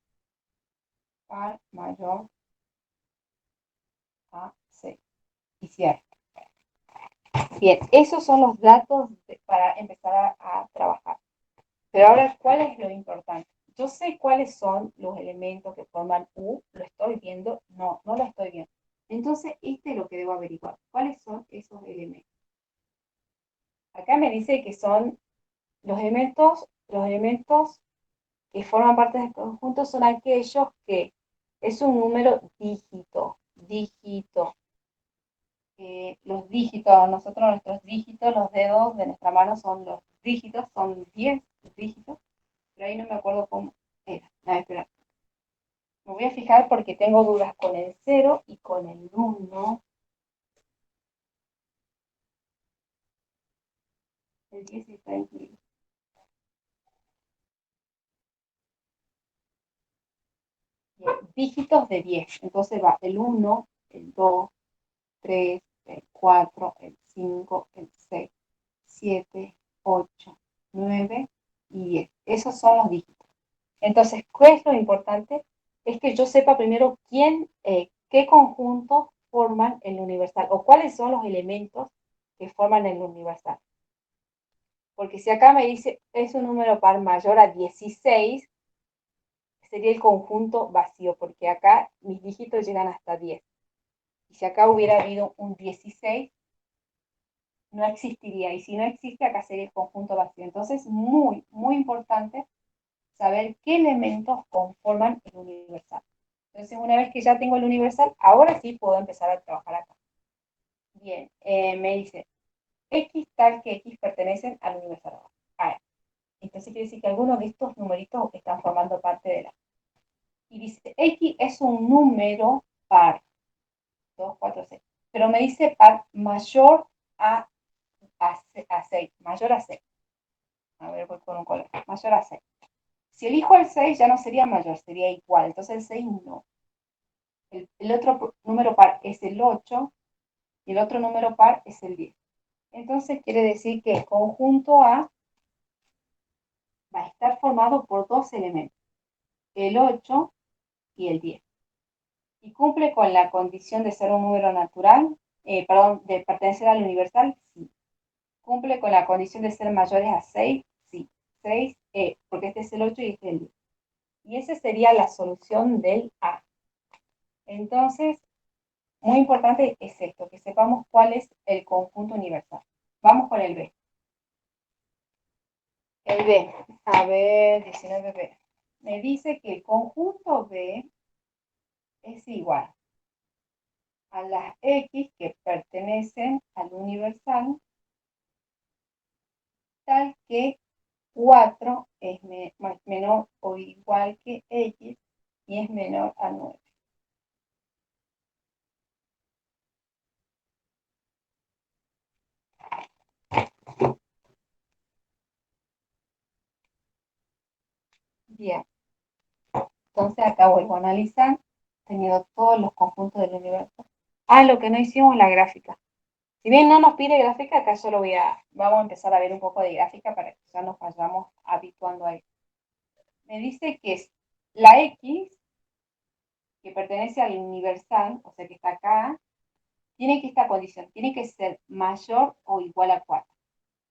Par mayor a 6. Y cierro. Bien, esos son los datos para empezar a trabajar. Pero ahora, ¿cuál es lo importante? Yo sé cuáles son los elementos que forman U, ¿lo estoy viendo? No, no lo estoy viendo. Entonces, este es lo que debo averiguar. ¿Cuáles son esos elementos? Acá me dice que son los elementos que forman parte del conjunto son aquellos que es un número dígito. Los dígitos, nosotros nuestros dígitos, los dedos de nuestra mano son los dígitos, son 10 dígitos, pero ahí no me acuerdo cómo era. Espera. Me voy a fijar porque tengo dudas con el 0 y con el 1. El 10 está incluido. Bien, dígitos de 10. Entonces va el 1, el 2, 3, el 4, el 5, el 6, 7, 8, 9 y 10. Esos son los dígitos. Entonces, ¿qué es lo importante? Es que yo sepa primero qué conjuntos forman el universal o cuáles son los elementos que forman el universal. Porque si acá me dice es un número par mayor a 16, sería el conjunto vacío, porque acá mis dígitos llegan hasta 10. Y si acá hubiera habido un 16, no existiría. Y si no existe, acá sería el conjunto vacío. Entonces, muy, muy importante saber qué elementos conforman el universal. Entonces, una vez que ya tengo el universal, ahora sí puedo empezar a trabajar acá. Bien, me dice, X tal que X pertenecen al universal A. Entonces quiere decir que algunos de estos numeritos están formando parte de la. Y dice, X es un número par. 2, 4, 6. Pero me dice par mayor a 6. Mayor a 6. A ver, voy con un color. Mayor a 6. Si elijo el 6 ya no sería mayor, sería igual. Entonces el 6 no. El otro número par es el 8 y el otro número par es el 10. Entonces quiere decir que el conjunto A va a estar formado por dos elementos, el 8 y el 10. Y cumple con la condición de ser un número natural, de pertenecer al universal, sí. Cumple con la condición de ser mayores a 6, sí. 6, porque este es el 8 y este es el 10. Y esa sería la solución del A. Entonces, muy importante es esto, que sepamos cuál es el conjunto universal. Vamos con el B. El B, a ver, 19B. Me dice que el conjunto B es igual a las X que pertenecen al universal, tal que 4 es menor o igual que X y es menor a 9. Bien, entonces acá vuelvo a analizar, teniendo todos los conjuntos del universo. Lo que no hicimos la gráfica. Si bien no nos pide gráfica, acá solo vamos a empezar a ver un poco de gráfica para que ya nos vayamos habituando a eso. Me dice que es la X, que pertenece al universal, o sea que está acá, tiene que esta condición, tiene que ser mayor o igual a 4.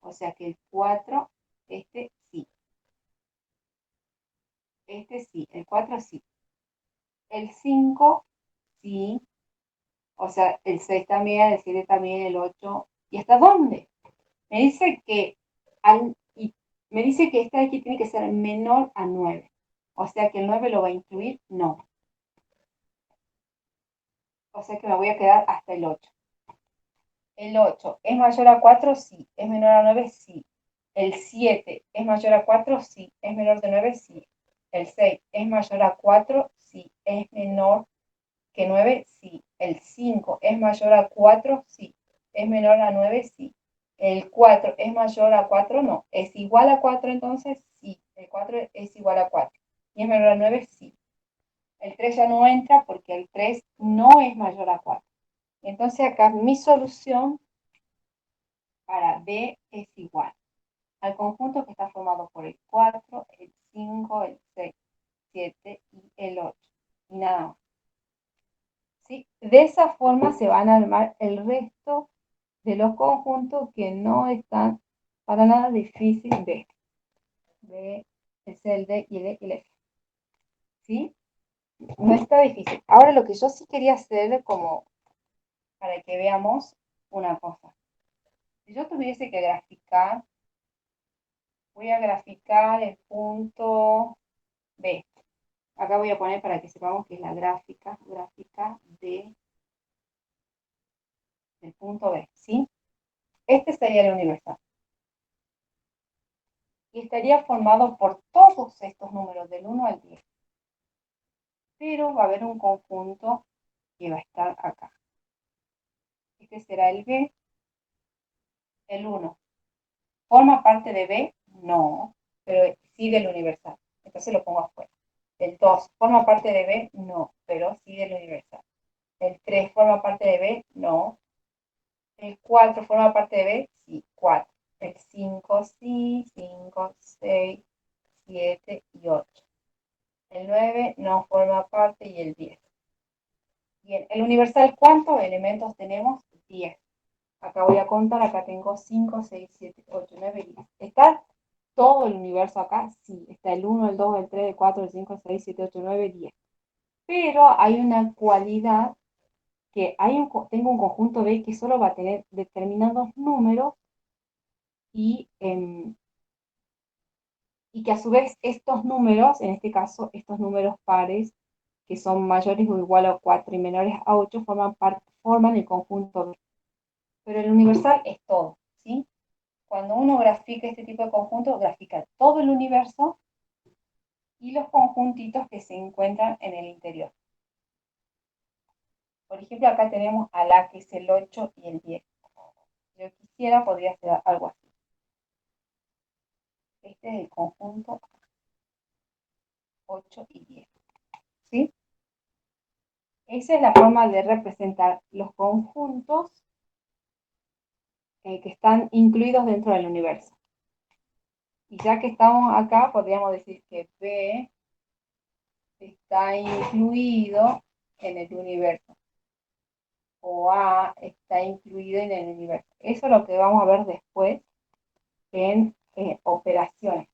O sea que el 4, este sí. Este sí, el 4 sí. El 5 sí. O sea, el 6 también, el 7 también, el 8. ¿Y hasta dónde? Me dice que esta de aquí tiene que ser menor a 9. O sea que el 9 lo va a incluir, no. O sea que me voy a quedar hasta el 8. El 8 es mayor a 4, sí. Es menor a 9, sí. El 7 es mayor a 4, sí. Es menor de 9, sí. El 6 es mayor a 4, sí. Es menor que 9, sí. El 5 es mayor a 4, sí. Es menor a 9, sí. El 4 es mayor a 4, no. ¿Es igual a 4 entonces? Sí. El 4 es igual a 4. ¿Y es menor a 9? Sí. El 3 ya no entra porque el 3 no es mayor a 4. Entonces acá mi solución para B es igual al conjunto que está formado por el 4, el 5, el 6, 7 y el 8. Y nada más. ¿Sí? De esa forma se van a armar el resto de los conjuntos que no están para nada difícil de. B es el D y el E y el F. ¿Sí? No está difícil. Ahora lo que yo sí quería hacer como para que veamos una cosa. Si yo tuviese que graficar, voy a graficar el punto B. Acá voy a poner para que sepamos que es la gráfica del punto B, ¿sí? Este sería el universal. Y estaría formado por todos estos números, del 1 al 10. Pero va a haber un conjunto que va a estar acá. Este será el B, el 1. ¿Forma parte de B? No, pero sí del universal. Entonces lo pongo afuera. El 2, ¿forma parte de B? No, pero sí del universal. El 3, ¿forma parte de B? No. El 4, ¿forma parte de B? Sí, 4. El 5, sí, 5, 6, 7 y 8. El 9 no forma parte y el 10. Bien, el universal, ¿cuántos elementos tenemos? 10. Acá voy a contar, acá tengo 5, 6, 7, 8, 9, 10. ¿Está todo el universo acá? Sí, está el 1, el 2, el 3, el 4, el 5, el 6, 7, 8, 9, 10. Pero hay una cualidad que tengo un conjunto B que solo va a tener determinados números y que a su vez estos números, en este caso estos números pares, que son mayores o igual a 4 y menores a 8, forman el conjunto B. Pero el universal es todo, ¿sí? Cuando uno grafica este tipo de conjunto, grafica todo el universo y los conjuntitos que se encuentran en el interior. Por ejemplo, acá tenemos a la que es el 8 y el 10. Si yo quisiera, podría hacer algo así. Este es el conjunto 8 y 10. ¿Sí? Esa es la forma de representar los conjuntos que están incluidos dentro del universo. Y ya que estamos acá, podríamos decir que B está incluido en el universo. O A está incluido en el universo. Eso es lo que vamos a ver después en operaciones.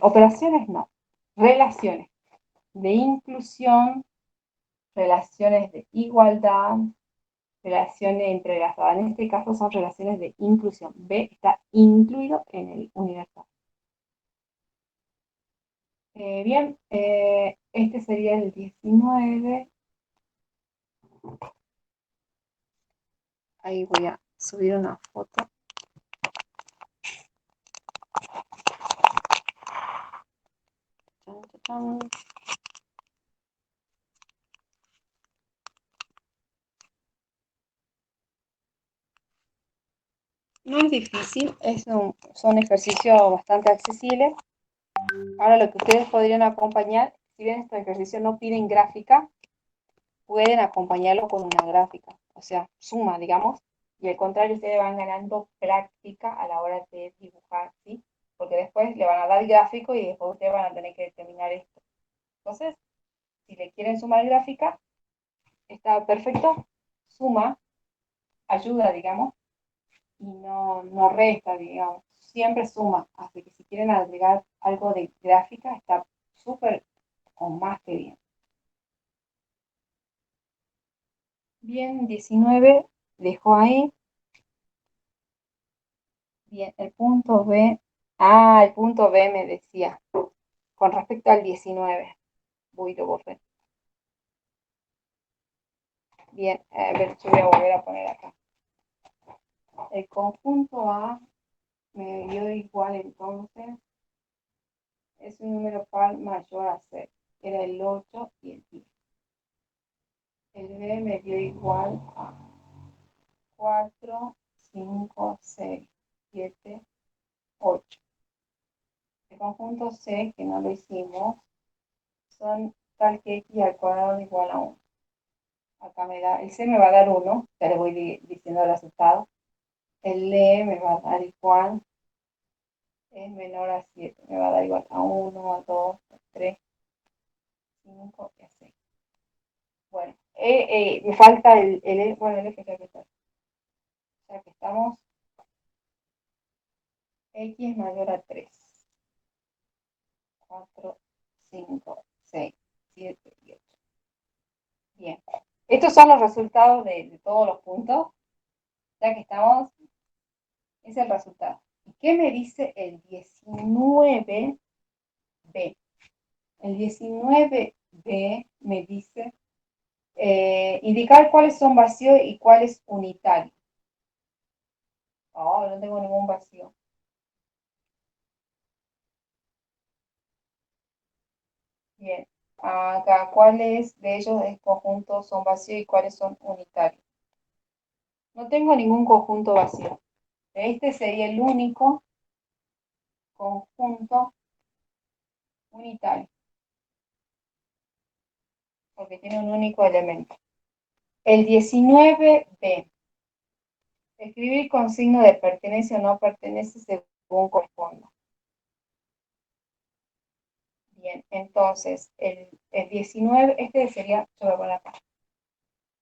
Operaciones no, relaciones de inclusión, relaciones de igualdad, relaciones entrelazadas. En este caso son relaciones de inclusión. B está incluido en el universo. Bien, este sería el 19. Ahí voy a subir una foto. No es difícil, son ejercicios bastante accesibles. Ahora lo que ustedes podrían acompañar, si bien estos ejercicios no piden gráfica, pueden acompañarlo con una gráfica, o sea, suma, digamos, y al contrario, ustedes van ganando práctica a la hora de dibujar, ¿sí? Porque después le van a dar el gráfico y después ustedes van a tener que determinar esto. Entonces, si le quieren sumar gráfica, está perfecto, suma, ayuda, digamos, y no resta, digamos, siempre suma, así que si quieren agregar algo de gráfica, está súper o más que bien. Bien, 19, dejo ahí. Bien, el punto B. Ah, el punto B me decía. Con respecto al 19. Uy, lo borré. Bien, a ver, yo voy a volver a poner acá. El conjunto A me dio igual entonces. Es un número par mayor a 0. Era el 8 y el 10. El B me dio igual a 4, 5, 6, 7, 8. El conjunto C, que no lo hicimos, son tal que x al cuadrado igual a 1. Acá el C me va a dar 1, ya le voy diciendo el resultado. El D me va a dar igual es menor a 7. Me va a dar igual a 1, a 2, a 3, 5 y a 6. Bueno, me falta bueno, el F que está. O sea que estamos, X es mayor a 3. 4, 5, 6, 7 y 8. Bien. Estos son los resultados de todos los puntos. Ya que estamos, es el resultado. ¿Y qué me dice el 19B? El 19B me dice indicar cuáles son vacíos y cuáles unitarios. Oh, no tengo ningún vacío. Bien. Acá, ¿cuáles de ellos en conjunto son vacíos y cuáles son unitarios? No tengo ningún conjunto vacío. Este sería el único conjunto unitario, porque tiene un único elemento. El 19B. Escribir con signo de pertenencia o no pertenece según corresponda. Bien, entonces, el 19, este sería, yo voy a poner acá,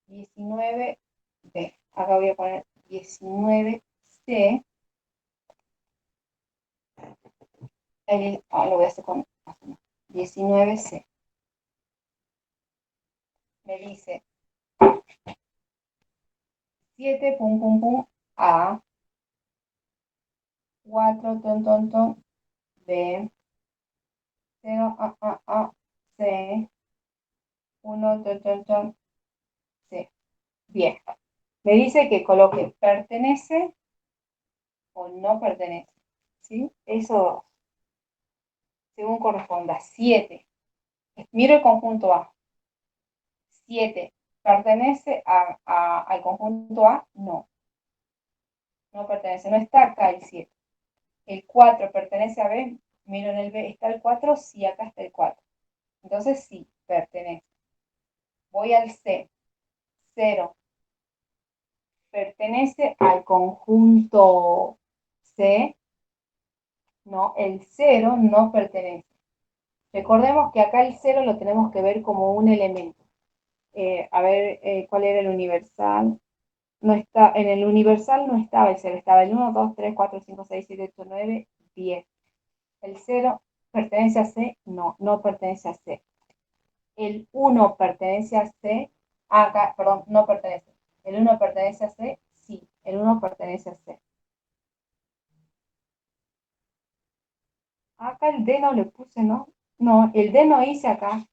19B. Acá voy a poner 19C. Lo voy a hacer con 19C. Me dice 7, pum, pum, pum, A. 4, ton, ton, ton, B. 0, C. 1, ton, ton, ton, C. Bien. Me dice que coloque pertenece o no pertenece. ¿Sí? Eso según corresponda. 7. Miro el conjunto A. 7. ¿Pertenece al conjunto A? No. No pertenece. No está acá el 7. El 4 pertenece a B. Miro en el B. ¿Está el 4? Sí, acá está el 4. Entonces sí, pertenece. Voy al C. 0. ¿Pertenece al conjunto C? No, el 0 no pertenece. Recordemos que acá el 0 lo tenemos que ver como un elemento. A ver, ¿cuál era el universal? No está, en el universal no estaba el 0, estaba el 1, 2, 3, 4, 5, 6, 7, 8, 9, 10. El 0 pertenece a C, no, no pertenece a C. El 1 pertenece a C, acá, perdón, no pertenece. El 1 pertenece a C, sí, el 1 pertenece a C. Acá el D no le puse, ¿no? No, el D no hice acá.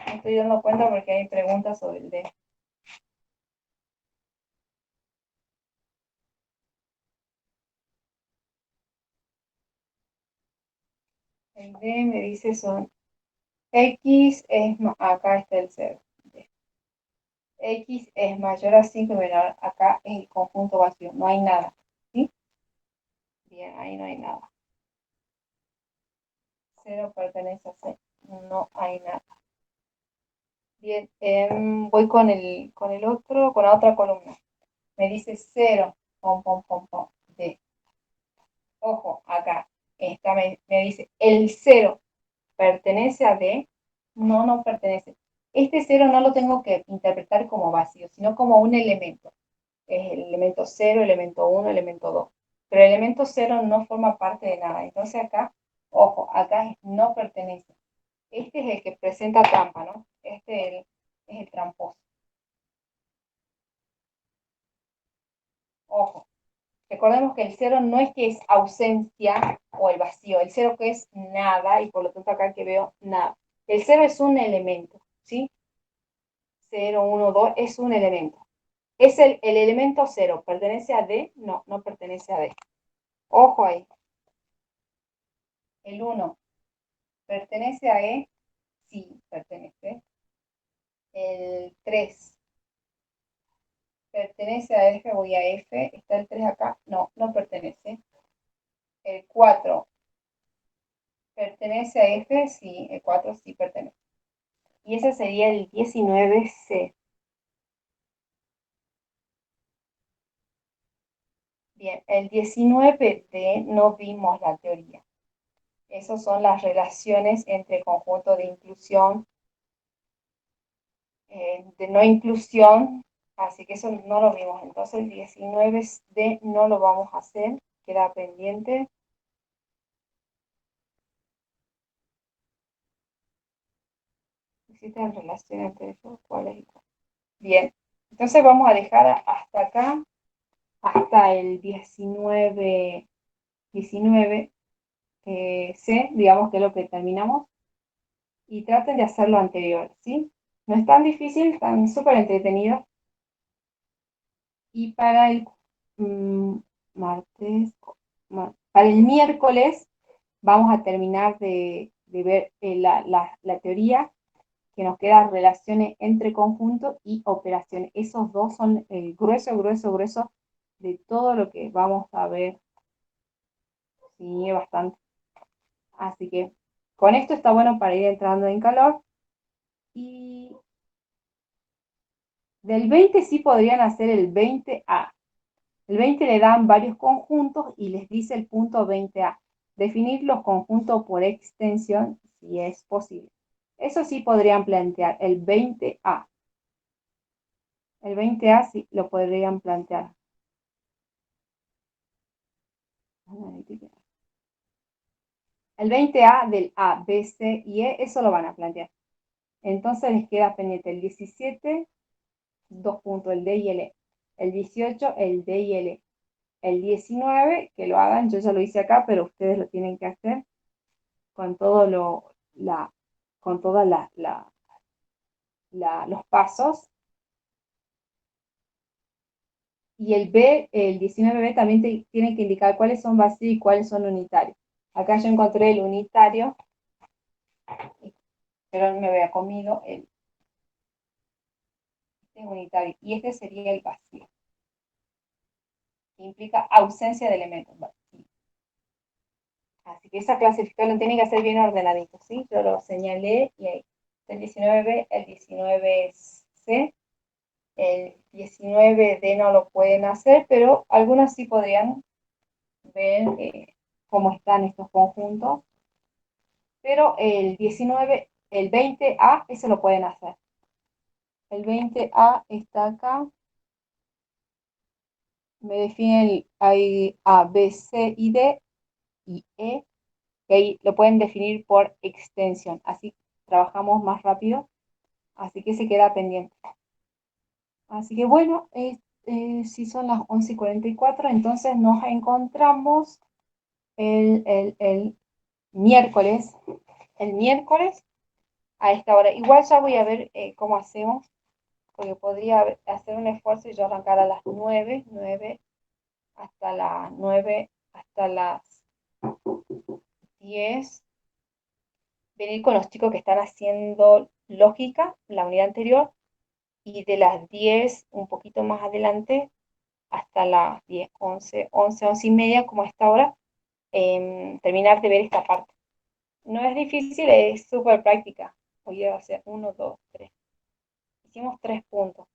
Me estoy dando cuenta porque hay preguntas sobre el D. El D me dice son X es, acá está el 0. X es mayor a 5 y menor, acá es el conjunto vacío, no hay nada. ¿Sí? Bien, ahí no hay nada. 0 pertenece a C, no hay nada. Bien, voy con el otro, con la otra columna. Me dice 0, pom, pom, pom, pom, D. Ojo, acá me dice, el 0 pertenece a D, no, no pertenece. Este 0 no lo tengo que interpretar como vacío, sino como un elemento. Es el elemento 0, elemento 1, elemento 2. Pero el elemento 0 no forma parte de nada. Entonces acá, ojo, acá no pertenece. Este es el que presenta trampa, ¿no? Este es el tramposo. Ojo, recordemos que el 0 no es que es ausencia o el vacío. El 0 que es nada y por lo tanto acá que veo nada. El 0 es un elemento, ¿sí? 0, 1, 2 es un elemento. Es el elemento 0. ¿Pertenece a D? No, no pertenece a D. Ojo ahí. El 1. ¿Pertenece a E? Sí, pertenece. El 3. ¿Pertenece a F? Voy a F. ¿Está el 3 acá? No, no pertenece. El 4. ¿Pertenece a F? Sí, el 4 sí pertenece. Y ese sería el 19C. Bien. Bien, el 19D no vimos la teoría. Esas son las relaciones entre conjunto de inclusión, de no inclusión, así que eso no lo vimos. Entonces el 19D no lo vamos a hacer, queda pendiente. Existen relaciones entre ellos, ¿cuáles y cuáles? Bien, entonces vamos a dejar hasta acá, hasta el 19, C, digamos que es lo que terminamos, y traten de hacer lo anterior, ¿sí? No es tan difícil, tan súper entretenido. Y para el martes, para el miércoles vamos a terminar de ver la teoría, que nos quedan relaciones entre conjuntos y operaciones. Esos dos son el grueso, grueso, grueso de todo lo que vamos a ver. Sí, bastante. Así que con esto está bueno para ir entrando en calor. Y del 20 sí podrían hacer el 20A. El 20 le dan varios conjuntos y les dice el punto 20A. Definir los conjuntos por extensión si es posible. Eso sí podrían plantear, el 20A. El 20A sí lo podrían plantear. El 20A del A, B, C y E, eso lo van a plantear. Entonces les queda pendiente el 17, dos puntos, el D y el E. El 18, el D y el E. El 19, que lo hagan, yo ya lo hice acá, pero ustedes lo tienen que hacer con todo con todos los pasos. Y el B, el 19B, también tiene que indicar cuáles son vacíos y cuáles son unitarios. Acá yo encontré el unitario, pero me había comido el unitario. Y este sería el vacío, que implica ausencia de elementos vacíos. Así que esa clasificación lo tiene que hacer bien ordenadito, ¿sí? Yo lo señalé y ahí. El 19B, el 19C, el 19D no lo pueden hacer, pero algunas sí podrían ver cómo están estos conjuntos. Pero el 19, el 20A, ese lo pueden hacer. El 20A está acá. Me definen ahí A, B, C y D y E. Y ahí lo pueden definir por extensión. Así trabajamos más rápido. Así que se queda pendiente. Así que bueno, si son las 11:44, entonces nos encontramos el miércoles. El miércoles a esta hora. Igual ya voy a ver cómo hacemos, porque podría hacer un esfuerzo y yo arrancar a las 9 hasta las 9, hasta las 10, venir con los chicos que están haciendo lógica, la unidad anterior, y de las 10 un poquito más adelante hasta las 10, 11 y media, como a esta hora, terminar de ver esta parte. No es difícil, es súper práctica. Voy a hacer 1, 2, 3. Hicimos 3 puntos.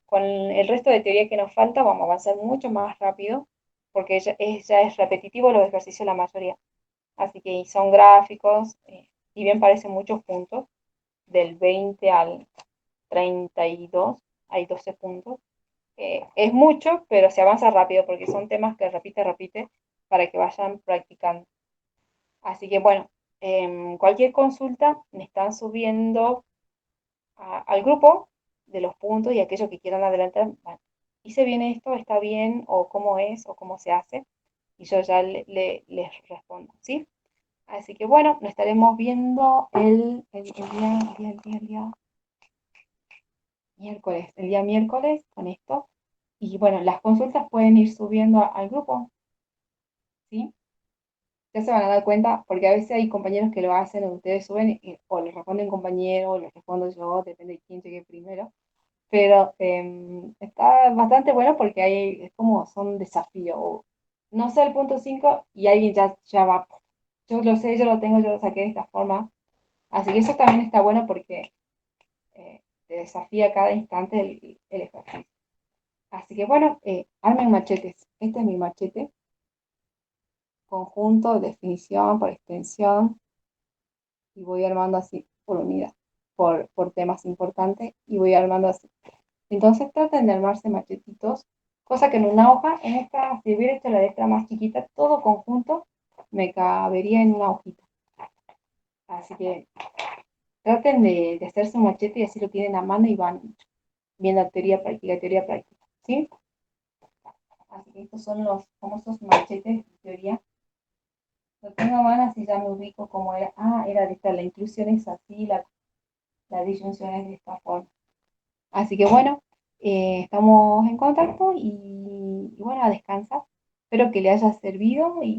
Con el resto de teoría que nos falta, vamos a avanzar mucho más rápido, porque ya es repetitivo los ejercicios la mayoría. Así que son gráficos, y bien parecen muchos puntos, del 20 al 32, hay 12 puntos. Es mucho, pero se avanza rápido porque son temas que repite para que vayan practicando. Así que bueno, cualquier consulta me están subiendo al grupo de los puntos y aquellos que quieran adelantar, bueno, hice bien esto, está bien, o cómo es, o cómo se hace, y yo ya les respondo, ¿sí? Así que bueno, nos estaremos viendo el día miércoles con esto. Y bueno, las consultas pueden ir subiendo al grupo, ¿sí? Ya se van a dar cuenta, porque a veces hay compañeros que lo hacen, o ustedes suben, o les responde un compañero, o les respondo yo, depende de quién llegue primero. Pero está bastante bueno porque es como son desafíos. No sé el punto 5 y alguien ya va. Yo lo sé, yo lo tengo, yo lo saqué de esta forma. Así que eso también está bueno porque te desafía cada instante el ejercicio. Así que bueno, armen machetes. Este es mi machete. Conjunto, definición, por extensión. Y voy armando así por unidad, por temas importantes. Y voy armando así. Entonces traten de armarse machetitos. Cosa que en una hoja, en esta, si hubiera hecho la letra más chiquita, todo conjunto me cabería en una hojita. Así que traten de hacerse un machete y así lo tienen a mano y van viendo teoría práctica, ¿sí? Así que estos son los famosos machetes de teoría. Lo tengo a mano, así ya me ubico como era. Ah, era de esta, la inclusión es así, la disyunción es de esta forma. Así que bueno, estamos en contacto y bueno, a descansar. Espero que le haya servido y